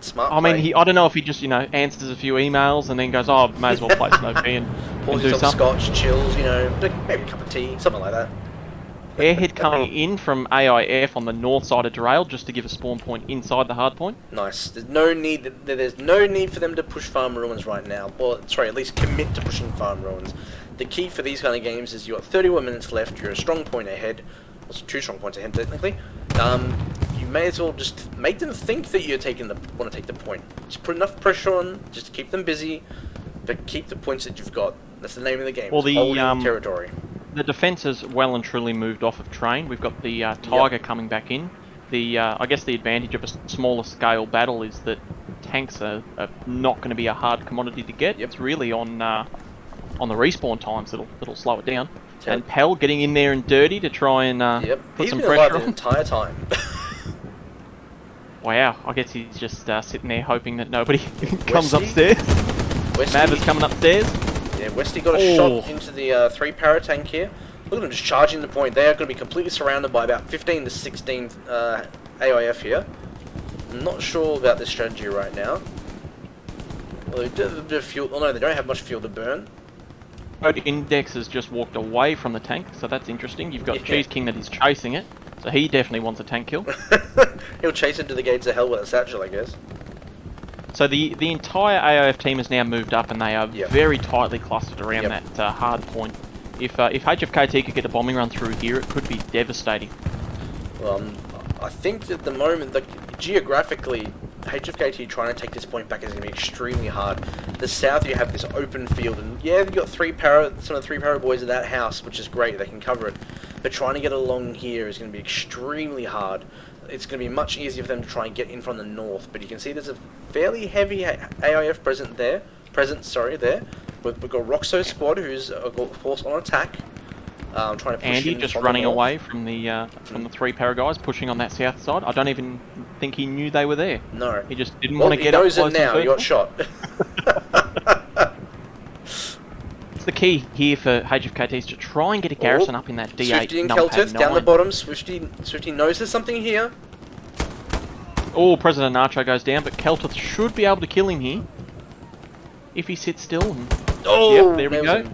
Smart. I mean, I don't know if he just answers a few emails and then goes, oh, may as well place an OP and do something. Scotch, chills, maybe a cup of tea, something like that. Airhead coming in from AIF on the north side of Derail just to give a spawn point inside the hard point. Nice. There's no need for them to push farm ruins right now. Or sorry, at least commit to pushing farm ruins. The key for these kind of games is you've got 31 minutes left, you're a strong point ahead. Also 2 strong points ahead technically. You may as well just make them think that you're want to take the point. Just put enough pressure on, just to keep them busy, but keep the points that you've got. That's the name of the game. Well, holding territory. The defence has well and truly moved off of train. We've got the Tiger coming back in. I guess the advantage of a smaller scale battle is that tanks are not going to be a hard commodity to get. It's really on the respawn times that'll slow it down. And Pell getting in there and dirty to try and put some pressure on. The entire time. Wow, I guess he's just sitting there hoping that nobody comes upstairs. Mav is coming upstairs. Yeah, Westy got a shot into the 3 para tank here. Look at them just charging the point. They are going to be completely surrounded by about 15 to 16 AIF here. I'm not sure about this strategy right now. Well, they do have a bit of fuel. Oh no, they don't have much fuel to burn. Index has just walked away from the tank, so that's interesting. You've got Cheese King that is chasing it, so he definitely wants a tank kill. He'll chase it to the gates of hell with a satchel, I guess. So the entire AIF team has now moved up, and they are very tightly clustered around that hard point. If HFKT could get a bombing run through here, it could be devastating. Well, I think at the moment, geographically, HFKT trying to take this point back is going to be extremely hard. The south, you have this open field, and yeah, they've got some of the 3 para boys at that house, which is great, they can cover it. But trying to get along here is going to be extremely hard. It's going to be much easier for them to try and get in from the north, but you can see there's a fairly heavy AIF presence there. We've got Roxo's squad, who's of course on attack. Trying to push Andy in just from running the north. away from the 3 para guys, pushing on that south side. I don't even think he knew they were there. No. He just didn't want to get up close. He knows it now, he got shot. It's the key here for HFKTs to try and get a Garrison up in that D8 Swifty and numpad Keltith 9. down the bottom. Swifty knows there's something here. Oh, President Nacho goes down, but Keltith should be able to kill him here. If he sits still. Yep, there we go.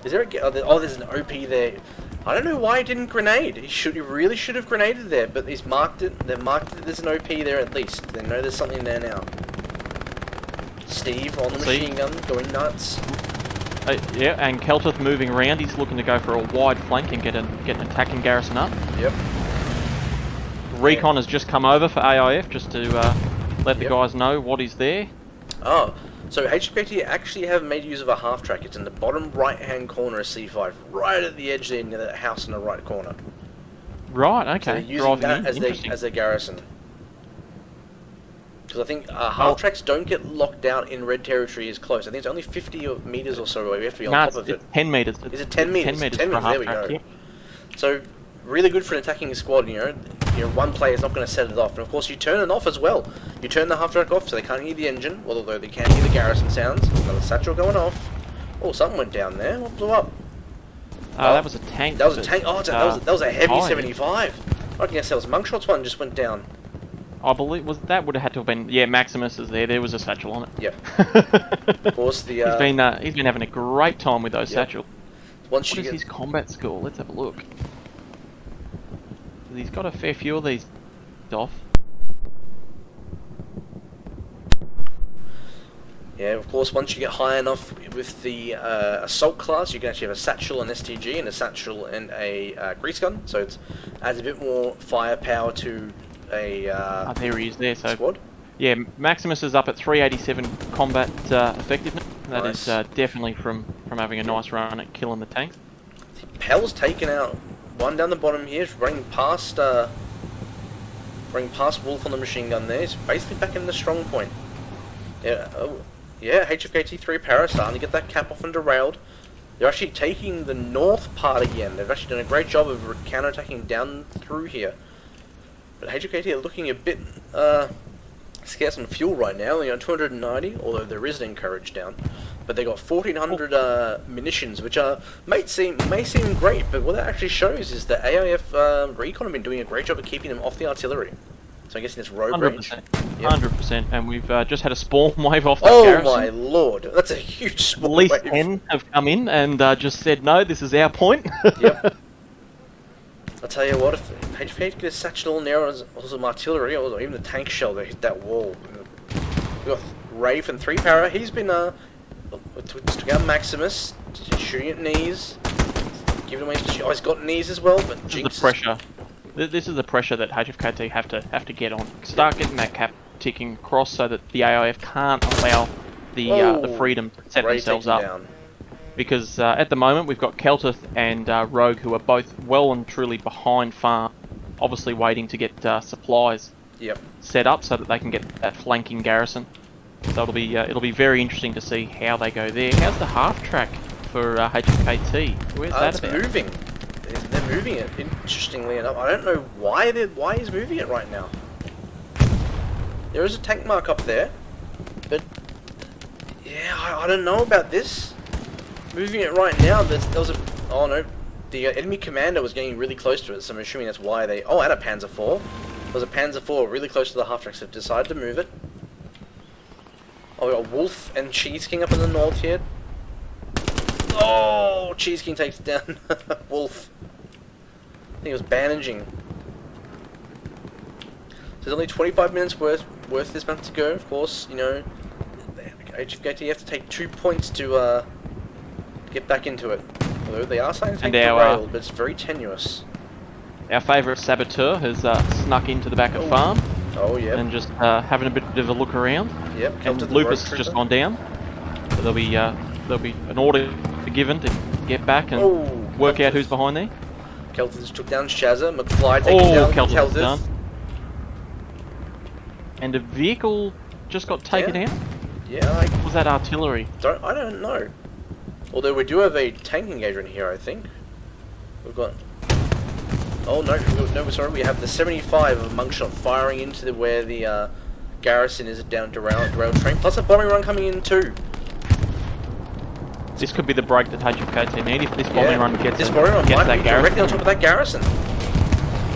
Is there there's an OP there. I don't know why he didn't grenade. He really should have grenaded there, but he's marked it. They've marked it. There's an OP there at least. They know there's something there now. Steve on the machine gun, going nuts. Yeah, and Keltith moving around. He's looking to go for a wide flank and get an attacking Garrison up. Yep. Recon has just come over for AIF just to let the guys know what is there. Oh, so HFKT actually have made use of a half track. It's in the bottom right-hand corner of C5, right at the edge there near that house in the right corner. Right, okay. So they're using that as their garrison. Because I think half tracks don't get locked down in red territory as close. I think it's only 50 meters or so away. We have to be on top of it. 10 meters. Is it 10 meters? 10 meters 10 for a meters, there we half go. track, So, really good for an attacking squad, you know. One player is not going to set it off. And of course, you turn it off as well. You turn the half track off so they can't hear the engine, although they can hear the garrison sounds. Another satchel going off. Oh, something went down there. What blew up? That was a tank. That was a tank. Oh, that was a heavy high. 75. I guess that was Monkshot's one just went down. I believe that would have had to have been Maximus is there. There was a satchel on it. Yep. Of course, the he's been having a great time with those satchels. What is his combat score? Let's have a look. He's got a fair few of these off. Yeah, of course, once you get high enough with the assault class, you can actually have a satchel and STG, and a satchel and a grease gun. So it adds a bit more firepower to a there he is there. So squad. Yeah, Maximus is up at 387 combat effectiveness. That is definitely from having a nice run at killing the tank. Pell's taken out one down the bottom here, running past Wolf on the machine gun there. He's basically back in the strong point. Yeah, HFKT 3 para starting to get that cap off and derailed. They're actually taking the north part again. They've actually done a great job of counterattacking down through here. But HFKT are looking a bit scarce on fuel right now. They're on 290, although there is an encourage down. But they got 1,400 munitions, which may seem great, but what that actually shows is that AIF Recon have been doing a great job of keeping them off the artillery. So I guess in this road 100%, range. 100%, and we've just had a spawn wave off that Oh Garrison. my lord, that's a huge spawn At least wave. 10 have come in and just said, no, this is our point. Yep. I'll tell you what, if HFK could get a satchel in there or some artillery, or even the tank shell that hit that wall. We've got Rafe and 3 para. He's been, took out Maximus, shooting at knees. Giving away, he's got knees as well, but This is the pressure. This is the pressure that HFKT have to get on. Start getting that cap ticking across so that the AIF can't allow the freedom to set themselves up. Down. Because at the moment we've got Keltith and Rogue who are both well and truly behind farm, obviously waiting to get supplies. set up so that they can get that flanking garrison. So it'll be very interesting to see how they go there. How's the half track for HFKT? Where's that It's about? moving. They're moving it. Interestingly enough, I don't know why he's moving it right now. There is a tank mark up there, but yeah, I don't know about this. Moving it right now. There was a oh no, the enemy commander was getting really close to it, so I'm assuming that's why they. Oh, and a Panzer IV. There was a Panzer IV really close to the half track, so decided to move it. Oh, we got Wolf and Cheese King up in the north here. Oh, Cheese King takes down Wolf. I think it was bandaging. So there's only 25 minutes worth this map to go. Of course, you know, HFKT have to take 2 points to get back into it. Although they are starting to take the rail, but it's very tenuous. Our favourite saboteur has snuck into the back of farm. Oh yeah. And just having a bit of a look around. Yep. And Lupus has just gone down. So there'll be an order given to get back and work out who's behind there. Kelters took down Shazza. McFly taking down Kelters done. And a vehicle just got taken out. Yeah. Was that artillery? I don't know. Although we do have a tank engager in here, I think. We've got. Oh no, sorry. We have the 75 of Monkshot firing into where the Garrison is down to rail train. Plus a bombing run coming in too. This could be the break that HFKT need if this bombing run gets that Garrison directly on top of that Garrison.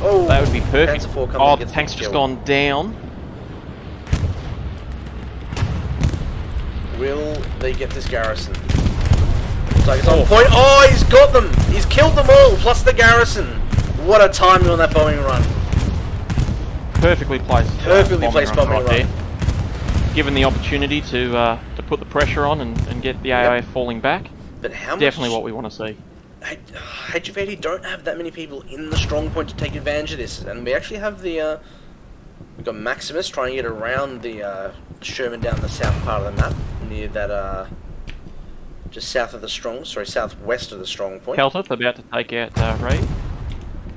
Oh, that would be perfect. Oh, the tank's just gone down. Will they get this Garrison? Looks like it's on point. Oh, he's got them! He's killed them all, plus the Garrison. What a timing on that bombing run. Perfectly placed. Perfectly placed bombing run. Given the opportunity to put the pressure on and get the AIF falling back. But how definitely what we want to see. HFKT don't have that many people in the strong point to take advantage of this, and we actually have the we've got Maximus trying to get around the Sherman down the south part of the map, near that just south of the southwest of the strong point. Kelteth about to take out Ray,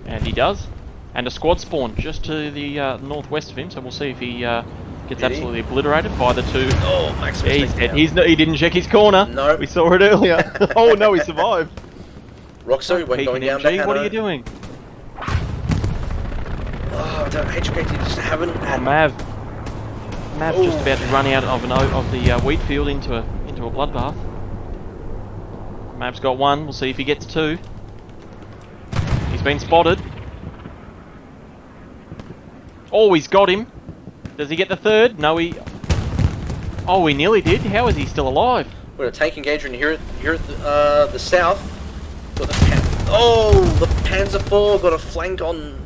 and he does, and a squad spawn just to the northwest of him. So we'll see if he gets absolutely obliterated by the two. Oh, Maximus! He didn't check his corner. No, we saw it earlier. Oh no, he survived. Roxo went going down the what are you doing? Oh, HFKT just haven't had... Mav's just about to run out of the wheat field into a bloodbath. Mav's got one. We'll see if he gets two. He's been spotted. Oh, he's got him. Does he get the third? No, he... Oh, he nearly did. How is he still alive? We've got a tank engager in here at the south. Got the the Panzer IV got a flank on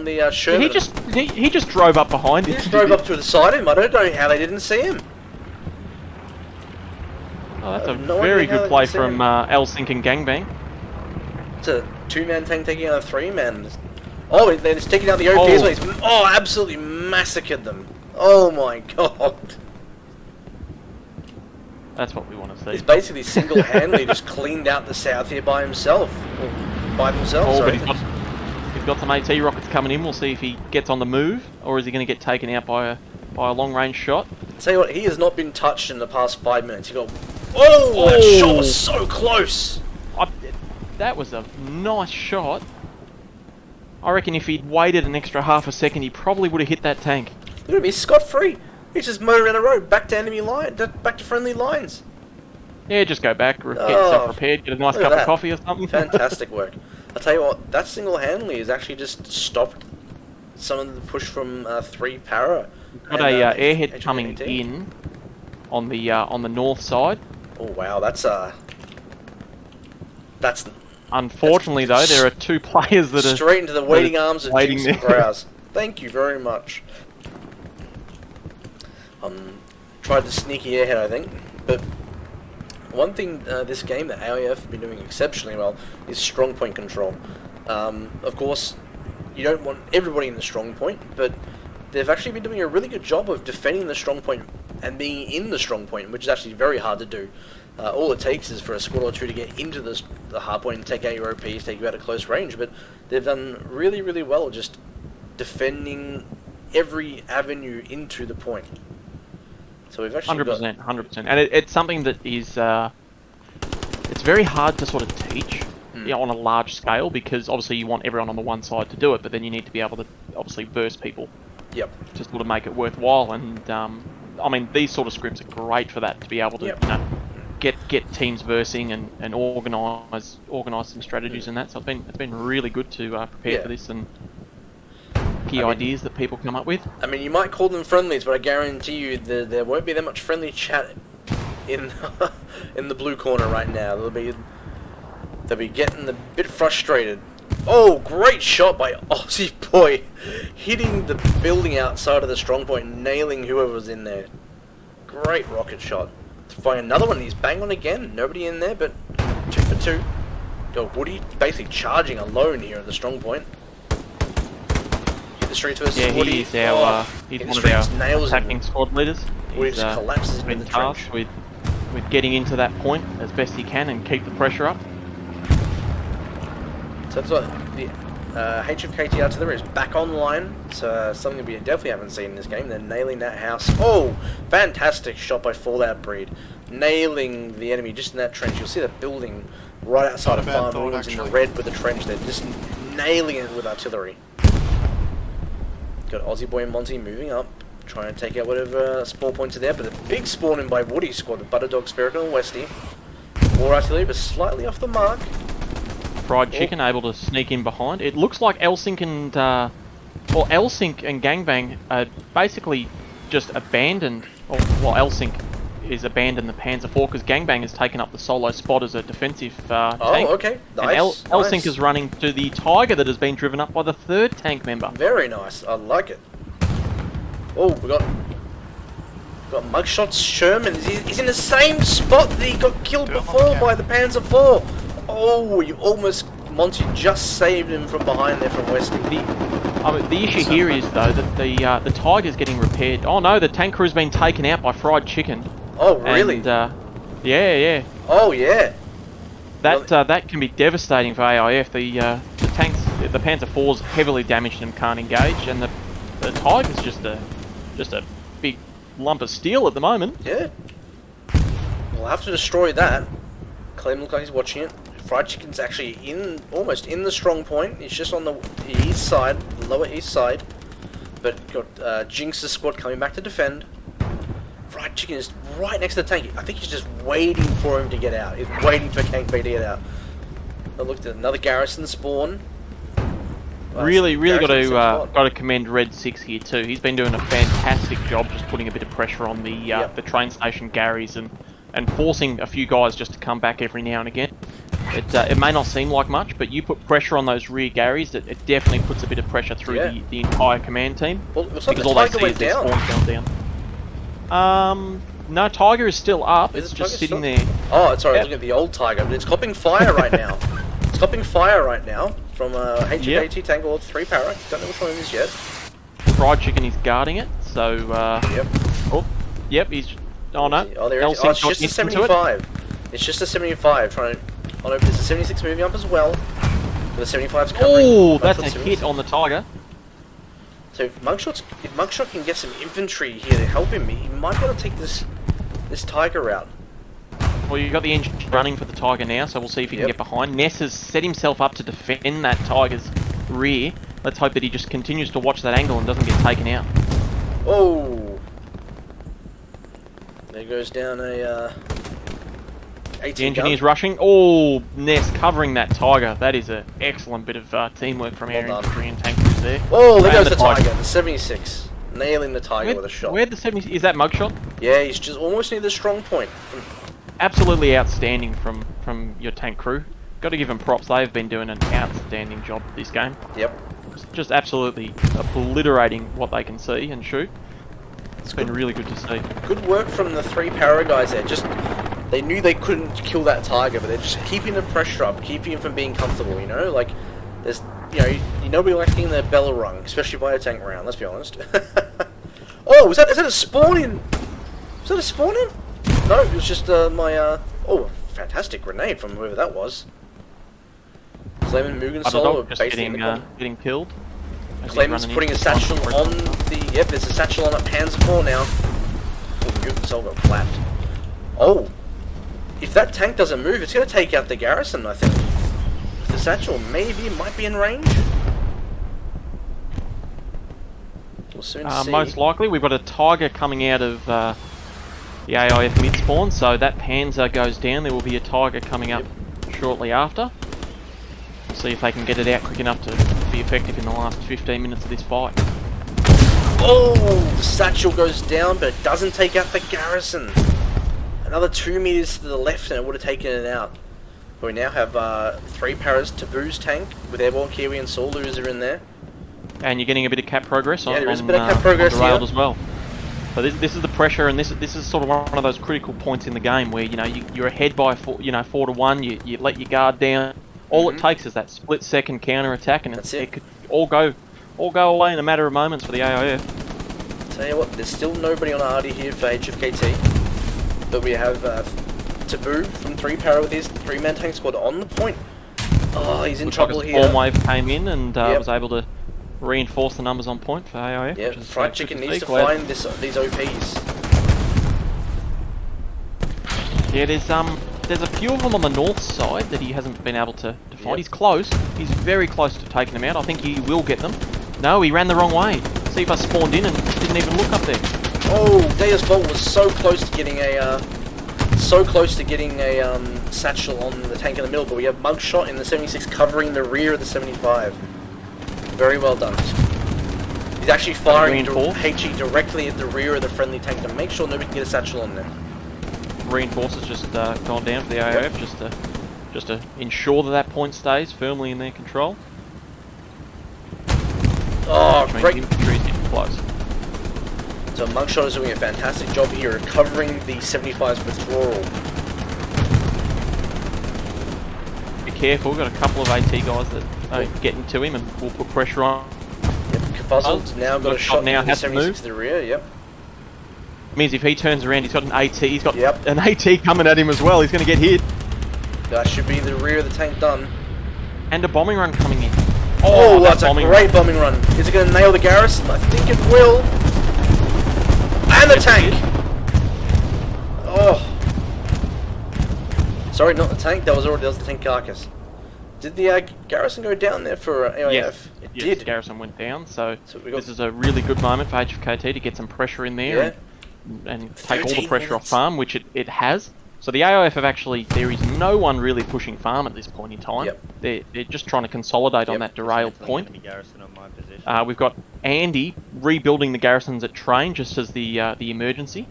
the Sherman. He just drove up behind him. He just drove up to the side of him. I don't know how they didn't see him. Oh, that's a very good play from L-Sync and Gangbang. It's a 2-man tank taking out a 3-man. Oh, they're just taking out the OPs. Oh, absolutely massacred them. Oh my god. That's what we want to see. He's basically single-handedly just cleaned out the south here by himself. By themselves, but he's got some AT rockets coming in. We'll see if he gets on the move, or is he going to get taken out by a long-range shot. Tell you what, he has not been touched in the past 5 minutes. He got... Oh, that shot was so close! That was a nice shot. I reckon if he'd waited an extra half a second, he probably would have hit that tank. Look at him, he's scot-free. He's just motoring around the road, back to enemy line, back to friendly lines. Yeah, just go back, get yourself prepared, get a nice cup of coffee or something. Fantastic work. I'll tell you what, that single-handedly has actually just stopped some of the push from 3 para. We've got a airhead coming in on the north side. Oh wow, that's unfortunately though, there are 2 players that are straight into the waiting arms of Jinx and Browse. Thank you very much. Tried the sneaky airhead, I think, but one thing this game that AIF have been doing exceptionally well is strong point control. Of course, you don't want everybody in the strong point, but they've actually been doing a really good job of defending the strong point and being in the strong point, which is actually very hard to do. All it takes is for a squad or 2 to get into the hardpoint and take out your OPs, take you out at close range, but they've done really, really well just defending every avenue into the point. So we've actually 100%, 100%, and it's something that is it's very hard to sort of teach, you know, on a large scale, because obviously you want everyone on the one side to do it, but then you need to be able to obviously burst people. Yep. Just sort of make it worthwhile, and I mean, these sort of scrims are great for that, to be able to, you know, get teams versing and organise some strategies and that. So it's been really good to prepare for this and key ideas that people come up with. I mean, you might call them friendlies, but I guarantee you there won't be that much friendly chat in in the blue corner right now. They'll be getting a bit frustrated. Oh, great shot by Aussie Boy, hitting the building outside of the strong point, nailing whoever was in there. Great rocket shot. To find another one, he's bang on again. Nobody in there, but 2 for 2. Got Woody basically charging alone here at the strong point. Hit the straight to us. Yeah, Woody. he's our he's one of our attacking squad leaders. Woody He's just collapses in been the trench. tasked with getting into that point as best he can and keep the pressure up. So that's what the HFKT artillery is back online. It's something we definitely haven't seen in this game. They're nailing that house. Oh, fantastic shot by Fallout Breed. Nailing the enemy just in that trench. You'll see that building right outside of Farm Ruins in the red with the trench. They're just nailing it with artillery. Got Aussie Boy and Monty moving up, trying to take out whatever spawn points are there. But a big spawn in by Woody's squad, the Butterdog, Spherical and Westy. More artillery, but slightly off the mark. Fried Chicken able to sneak in behind. It looks like Elsink and Elsink and Gangbang are basically just abandoned. Well, Elsink is abandoned the Panzer IV because Gangbang has taken up the solo spot as a defensive tank. Oh, okay, nice. And Elsink is running to the Tiger that has been driven up by the 3rd tank member. Very nice. I like it. Oh, we got Mugshot's Sherman. He's in the same spot that he got killed before by the Panzer IV. Oh, you almost... Monty just saved him from behind there from Westy. The issue here is, though, that the Tiger's getting repaired. Oh no, the tank crew's been taken out by Fried Chicken. Oh, really? And, yeah. Oh, yeah. That can be devastating for AIF. The Panzer IV's heavily damaged and can't engage, and the Tiger's just a big lump of steel at the moment. Yeah. We'll have to destroy that. Clem looks like he's watching it. Fried Chicken's actually almost in the strong point. He's just on the east side, the lower east side. But got Jinx's squad coming back to defend. Fried Chicken is right next to the tank. I think he's just waiting for him to get out. He's waiting for Kank B to get out. I looked at another Garrison spawn. Really got to commend Red 6 here too. He's been doing a fantastic job just putting a bit of pressure on the train station Garys and forcing a few guys just to come back every now and again. It may not seem like much, but you put pressure on those rear Garys, it definitely puts a bit of pressure through the entire command team. Well, it looks like the Tiger went down. No, Tiger is still up. It's just sitting there. Oh, sorry, looking at the old Tiger, but it's copping fire right now. It's copping fire right now from HFKT tank or 3 para. Don't know which one it is yet. Fried Chicken is guarding it, so he's... Oh no. Oh, there it is. Oh, it's just a 75. It's just a 75 trying to... Oh no, there's a 76 moving up as well. The 75's covering. Oh, that's a hit on the Tiger. So if Mugshot can get some infantry here to help him, he might be able to take this Tiger out. Well, you've got the engine running for the Tiger now, so we'll see if he can get behind. Ness has set himself up to defend that Tiger's rear. Let's hope that he just continues to watch that angle and doesn't get taken out. Oh! There goes down a... The engineer's rushing. Oh, Ness covering that Tiger. That is an excellent bit of teamwork from our infantry and tank crews there. Oh, there goes the Tiger, the 76. Nailing the Tiger with a shot. Where'd the 76... Is that Mugshot? Yeah, he's just almost near the strong point. Absolutely outstanding from your tank crew. Got to give them props. They've been doing an outstanding job this game. Yep. Just absolutely obliterating what they can see and shoot. It's been really good to see. Good work from the 3 para guys there. Just... They knew they couldn't kill that Tiger, but they're just keeping the pressure up, keeping him from being comfortable, you know? Like, there's, nobody likes getting their bell rung, especially by a tank round, let's be honest. Oh, is that a spawn in? Was that a spawn in? No, it was just oh, fantastic grenade from whoever that was. Clement Mugen Solo just getting killed. Clem's putting a satchel on the... Yep, there's a satchel on that Panzer IV now. Oh, good, so got flapped. Oh! If that tank doesn't move, it's going to take out the Garrison, I think. The satchel maybe might be in range. We'll soon see. Most likely, we've got a Tiger coming out of the AIF mid-spawn, so that Panzer goes down. There will be a Tiger coming up shortly after. We'll see if they can get it out quick enough to be effective in the last 15 minutes of this fight. Oh! The satchel goes down, but it doesn't take out the Garrison. Another 2 meters to the left and it would have taken it out. We now have 3 paras Taboo's tank with Airborne Kiwi and Saul Loser in there. And you're getting a bit of cap progress on, there is a bit of cap progress derailed here as well. So this is the pressure, and this is sort of one of those critical points in the game where you're ahead by 4 to 1. You let your guard down. All it takes is that split-second counter attack, and it could all go away in a matter of moments for the AIF. Tell you what, there's still nobody on Artie here for HFKT. But we have Taboo from 3 para with his 3-man tank squad on the point. Oh, he's in trouble here. Storm wave came in and was able to reinforce the numbers on point for AIF. Yeah, Fried Chicken needs to find these OPs. Yeah, there's a few of them on the north side that he hasn't been able to find. He's close. He's very close to taking them out. I think he will get them. No, he ran the wrong way. Seafa spawned in and didn't even look up there. Oh, Deus Bolt was so close to getting a satchel on the tank in the middle, but we have Mugshot in the 76 covering the rear of the 75. Very well done. He's actually firing HE directly at the rear of the friendly tank to make sure nobody can get a satchel on there. Reinforcers just gone down for the AIF just to ensure that point stays firmly in their control. Oh, great! Infantry is getting close. So Mugshot is doing a fantastic job here of covering the 75's withdrawal. Be careful, we've got a couple of AT guys that are getting to him and we'll put pressure on. Yep, Kafuzzled's now got a shot now in the 76 to the rear, yep. Means if he turns around, he's got an AT, he's got an AT coming at him as well, he's going to get hit. That should be the rear of the tank done. And a bombing run coming in. Oh, that's a great bombing run. Is it going to nail the Garrison? I think it will. And the tank! Oh. Sorry, not the tank. That was the tank carcass. Did the Garrison go down there for AIF? Yes, it yes, did. Garrison went down, so this is a really good moment for HFKT to get some pressure in there and take all the pressure off farm, which it has. So the AIF have actually, there is no one really pushing farm at this point in time. They're just trying to consolidate on that derailed point. We've got Andy rebuilding the garrisons at Train just as the emergency.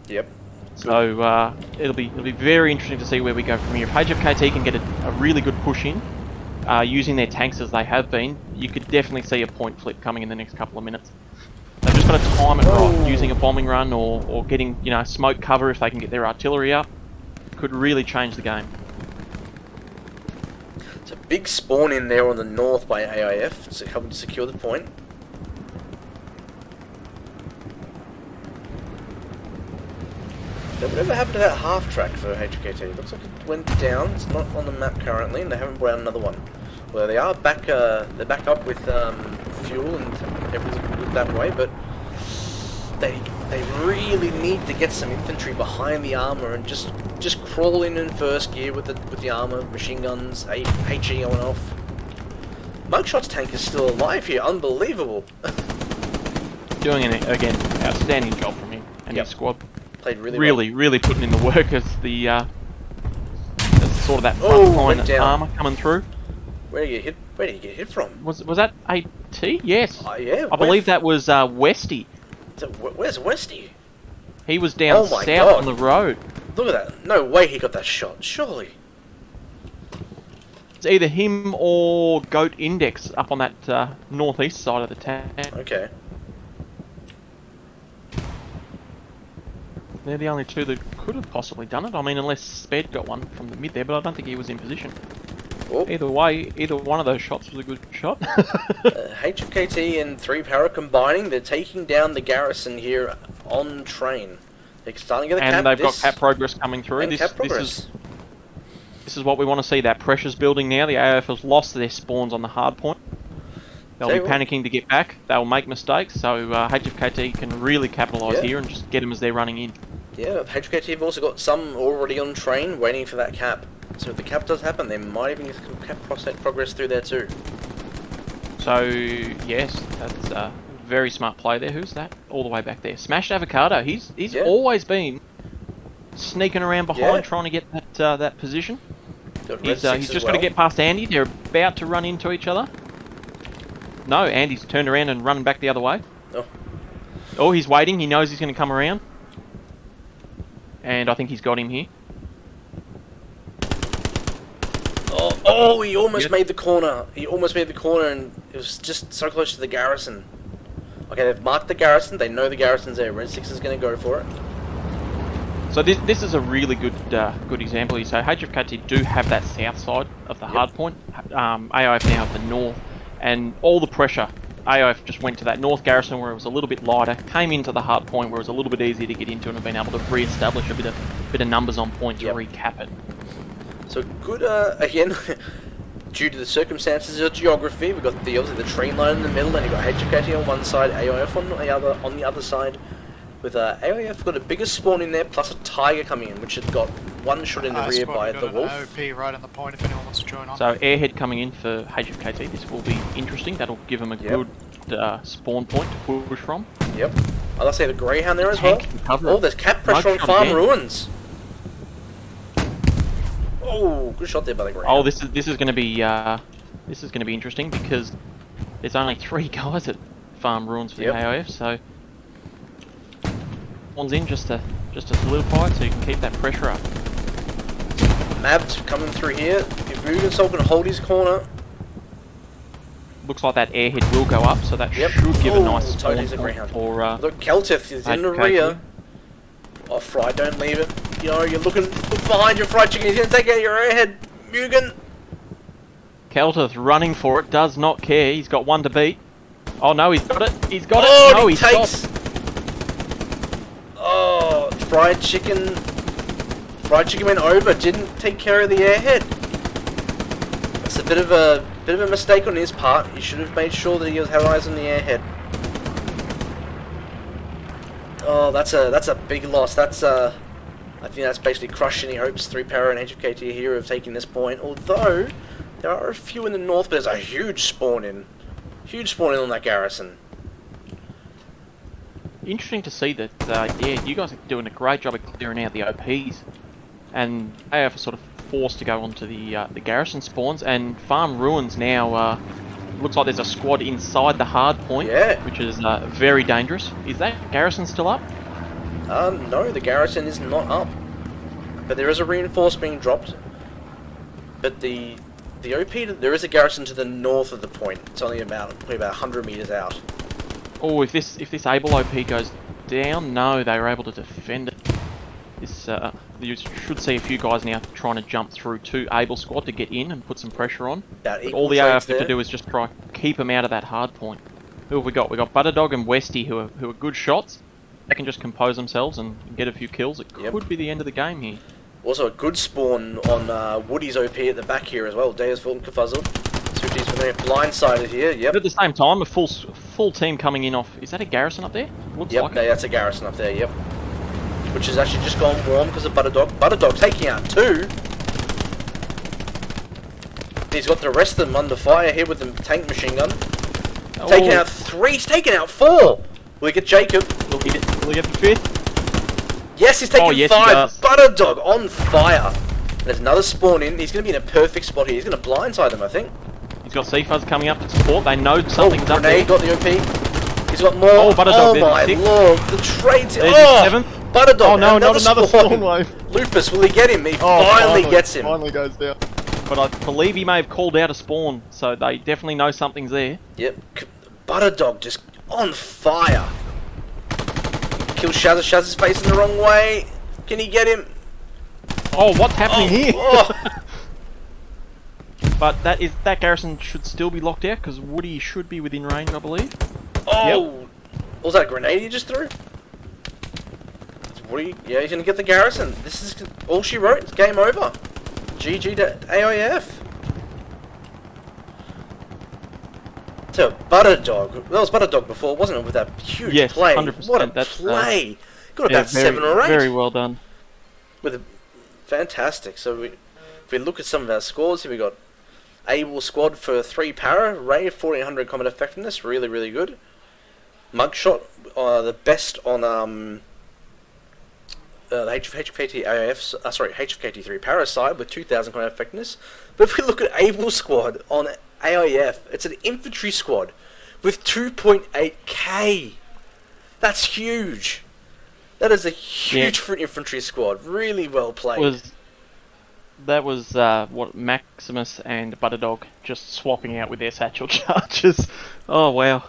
So it'll be very interesting to see where we go from here. If HFKT can get a really good push in, using their tanks as they have been, you could definitely see a point flip coming in the next couple of minutes. They've just got to time it right, using a bombing run or getting smoke cover if they can get their artillery up. Could really change the game. It's a big spawn in there on the north by AIF, so helping to secure the point. Whatever happened to that half track for HFKT? Looks like it went down. It's not on the map currently, and they haven't brought out another one. Well, they are back. They're back up with fuel and everything's good that way, but they really need to get some infantry behind the armor and just crawl in first gear with the armor, machine guns, HE going off. Mugshot's tank is still alive here. Unbelievable. Doing an outstanding job from him and his squad. Played really well. Really putting in the work as the as sort of that front line armor coming through. Where did you get hit? Where did you get hit from? Was that AT? Yes. Yeah. I believe that was Westy. Where's Westy? He was down south on the road. Look at that. No way he got that shot. Surely. It's either him or Goat Index up on that northeast side of the tank. Okay. They're the only two that could have possibly done it. I mean, unless Sped got one from the mid there, but I don't think he was in position. Oh. Either way, either one of those shots was a good shot. HFKT and 3 para combining, they're taking down the Garrison here on Train. They're starting to get the cap. And they've got cap progress coming through. This is what we want to see. That pressure's building now. The AIF has lost their spawns on the hard point. They'll be panicking to get back. They'll make mistakes. So HFKT can really capitalise here and just get them as they're running in. Yeah, HFKT have also got some already on train waiting for that cap. So if the cap does happen, they might even get some cap progress through there too. So, yes, that's a very smart play there. Who's that? All the way back there. Smashed Avocado. He's always been sneaking around behind trying to get that position. He's just got to get past Andy. They're about to run into each other. No, Andy's turned around and running back the other way. Oh, he's waiting. He knows he's going to come around. And I think he's got him here. Oh, he almost made the corner. He almost made the corner, and it was just so close to the Garrison. Okay, they've marked the Garrison. They know the Garrison's there. Red 6 is going to go for it. So this is a really good example here. So HFKT do have that south side of the hardpoint. AIF now have the north, and all the pressure. AIF just went to that north garrison where it was a little bit lighter, came into the hardpoint where it was a little bit easier to get into, and have been able to re-establish a bit of numbers on point to recap it. So good again. Due to the circumstances of geography, we've got obviously the train line in the middle, and you've got HFKT on one side, AIF on the other side. With AIF got a bigger spawn in there, plus a tiger coming in, which had got one shot in the rear by the wolf. OP right on the point if anyone wants to join on. So airhead coming in for HFKT. This will be interesting. That'll give them a good spawn point to push from. Yep. I'll say the Greyhound there as well. Oh, there's cap pressure on farm ruins. Oh, good shot there by the Greyhound. Oh, this is going to be interesting because there's only 3 guys at farm ruins for the AIF, so one's in just to solidify it so you can keep that pressure up. Mab's coming through here. If Rugensoul can hold his corner. Looks like that airhead will go up, so that should give a nice spawn point for look, Keltith is in the rear. Oh, Fry, don't leave it. You know, look behind your fried chicken. He's going to take out your airhead. Mugen. Keltith running for it, does not care. He's got one to beat. Oh no, he's got it. He's got it. No, he stopped. Oh, fried chicken. Fried chicken went over. Didn't take care of the airhead. That's a bit of a mistake on his part. He should have made sure that he had eyes on the airhead. Oh, that's a big loss. I think that's basically crushed any hopes 3-Para and HFKT here of taking this point. Although there are a few in the north, but there's a huge spawn in on that garrison. Interesting to see that, you guys are doing a great job of clearing out the OPs, and AIF are sort of forced to go onto the garrison spawns, and farm ruins now. Looks like there's a squad inside the hard point, which is very dangerous. Is that garrison still up? No, the garrison is not up, but there is a reinforce being dropped. But the OP, there is a garrison to the north of the point. It's only probably about 100 meters out. Oh, if this able OP goes down, no, they were able to defend it. This you should see a few guys now trying to jump through to able squad to get in and put some pressure on. But all the AIF have to do is just try keep them out of that hard point. Who have we got? We got Butterdog and Westy who are good shots. They can just compose themselves and get a few kills. It could be the end of the game here. Also a good spawn on Woody's OP at the back here as well. Deus Vulcafuzzle. Swifties from there, blindsided here. Yep. But at the same time, a full team coming in off. Is that a garrison up there? Looks like that's a garrison up there. Yep. Which has actually just gone warm because of Butterdog. Butterdog taking out 2. He's got the rest of them under fire here with the tank machine gun. Taking out 3. He's taking out 4. Will we get Jacob? Will he get the 5th? Yes, he's taking 5. Butterdog on fire. There's another spawn in. He's going to be in a perfect spot here. He's going to blindside them, I think. He's got C-Fuzz coming up to support. They know something's up there. Grenade got the OP. He's got more. Butterdog, my lord. The trades. There's the 7th. Butterdog. Oh no, not another spawn wave. Lupus, will he get him? He finally gets him. Finally goes down. But I believe he may have called out a spawn, so they definitely know something's there. Yep. Butterdog just on fire. Kill Shazza. Shazza's facing the wrong way. Can he get him? Oh, what's happening here? But that garrison should still be locked out because Woody should be within range, I believe. What was that, a grenade he just threw? Woody, he's gonna get the garrison. This is all she wrote. It's game over. GG to AIF. To Butter Dog. That was Butter Dog before, wasn't it? With that huge Yes, play. 100%. What a That's, play! Got Yeah, about 7 or 8. Very well done. With a fantastic. So if we look at some of our scores here, we got Able Squad for 3 para, Ray 1400 combat effectiveness, really really good. Mugshot, the best on the HFKT AIF, HFKT 3 para side with 2000 combat effectiveness. But if we look at Able Squad on AIF, it's an infantry squad with 2.8k. That's huge. That is a huge for an infantry squad. Really well played. That was what Maximus and Butterdog just swapping out with their satchel charges. Oh wow.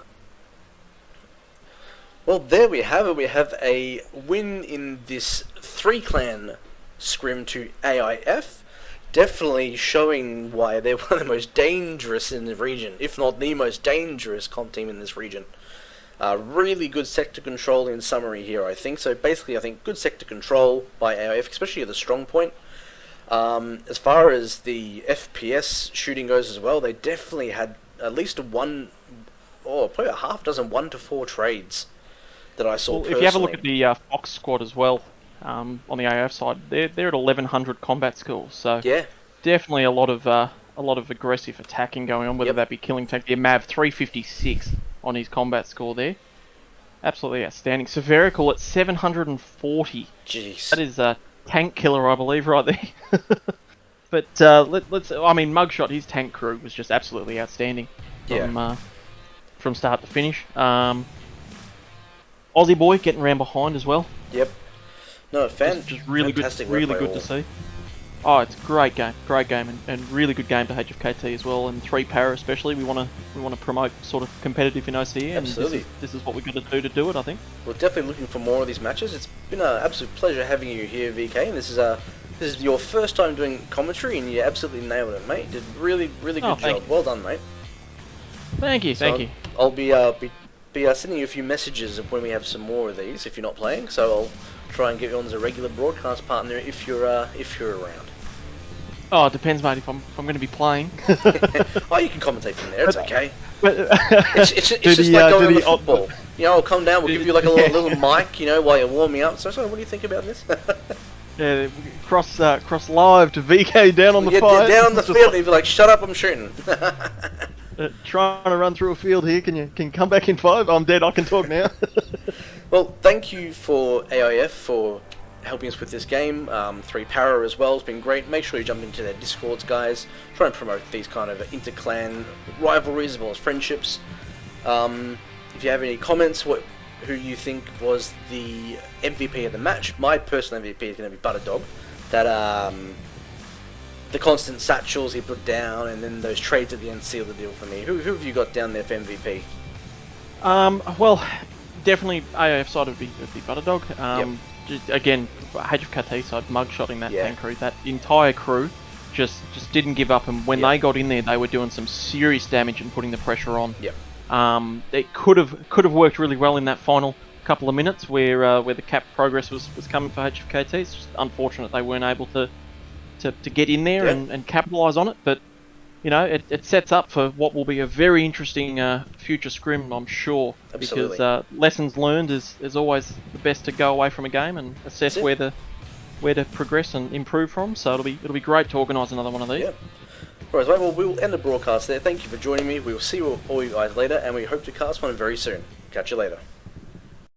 Well, there we have it. We have a win in this 3-clan scrim to AIF. Definitely showing why they're one of the most dangerous in the region, if not the most dangerous comp team in this region. Really good sector control in summary here, I think. So basically, I think good sector control by AIF, especially at the strong point. As far as the FPS shooting goes as well, they definitely had at least probably a half dozen 1 to 4 trades that I saw personally. If you have a look at the Fox squad as well, on the AIF side, they're at 1100 combat skills. So yeah, definitely a lot of aggressive attacking going on, whether that be killing tank. Yeah, Mav 356 on his combat score there. Absolutely outstanding. Severical at 740. Jeez. That is a tank killer, I believe, right there. But let's. I mean, Mugshot, his tank crew was just absolutely outstanding. From start to finish. Aussie boy getting round behind as well. Yep. No, just really good, fantastic really good to see. Oh, it's a great game, and really good game to HFKT as well, and 3 para especially. We want to promote sort of competitive in OCE, and absolutely. This is what we're going to do it. I think we're definitely looking for more of these matches. It's been an absolute pleasure having you here, VK. And this is your first time doing commentary, and you absolutely nailed it, mate. You did really good job. Well done, mate. Thank you. I'll be sending you a few messages of when we have some more of these if you're not playing. So I'll try and get you on as a regular broadcast partner if you're around. Oh, it depends, mate. If I'm going to be playing. Oh, you can commentate from there. It's okay. But it's just like going on the football. You know, I'll come down. We'll give you like a little mic. You know, while you're warming up. So what do you think about this? Yeah, cross live to VK down on the field. Down on the field. And you'd be like, "Shut up! I'm shooting." Trying to run through a field here. Can you come back in 5? I'm dead. I can talk now. Well, thank you for AIF for helping us with this game. 3 para as well. It's been great. Make sure you jump into their Discords, guys. Try and promote these kind of inter-clan rivalries as well as friendships. If you have any comments, who you think was the MVP of the match? My personal MVP is going to be Butterdog. That the constant satchels he put down, and then those trades at the end seal the deal for me. Who have you got down there for MVP? Well, definitely AIF side would be Butterdog. Again, HFKT side, mugshotting that tank crew. That entire crew just didn't give up, and when they got in there, they were doing some serious damage and putting the pressure on. It could have worked really well in that final couple of minutes where the cap progress was coming for HFKT. It's just unfortunate they weren't able to get in there and capitalise on it, but you know, it sets up for what will be a very interesting future scrim, I'm sure. Absolutely. Because lessons learned is always the best to go away from a game and assess where to progress and improve from. So it'll be great to organise another one of these. Alright, well, we'll end the broadcast there. Thank you for joining me. We will see all you guys later, and we hope to cast one very soon. Catch you later.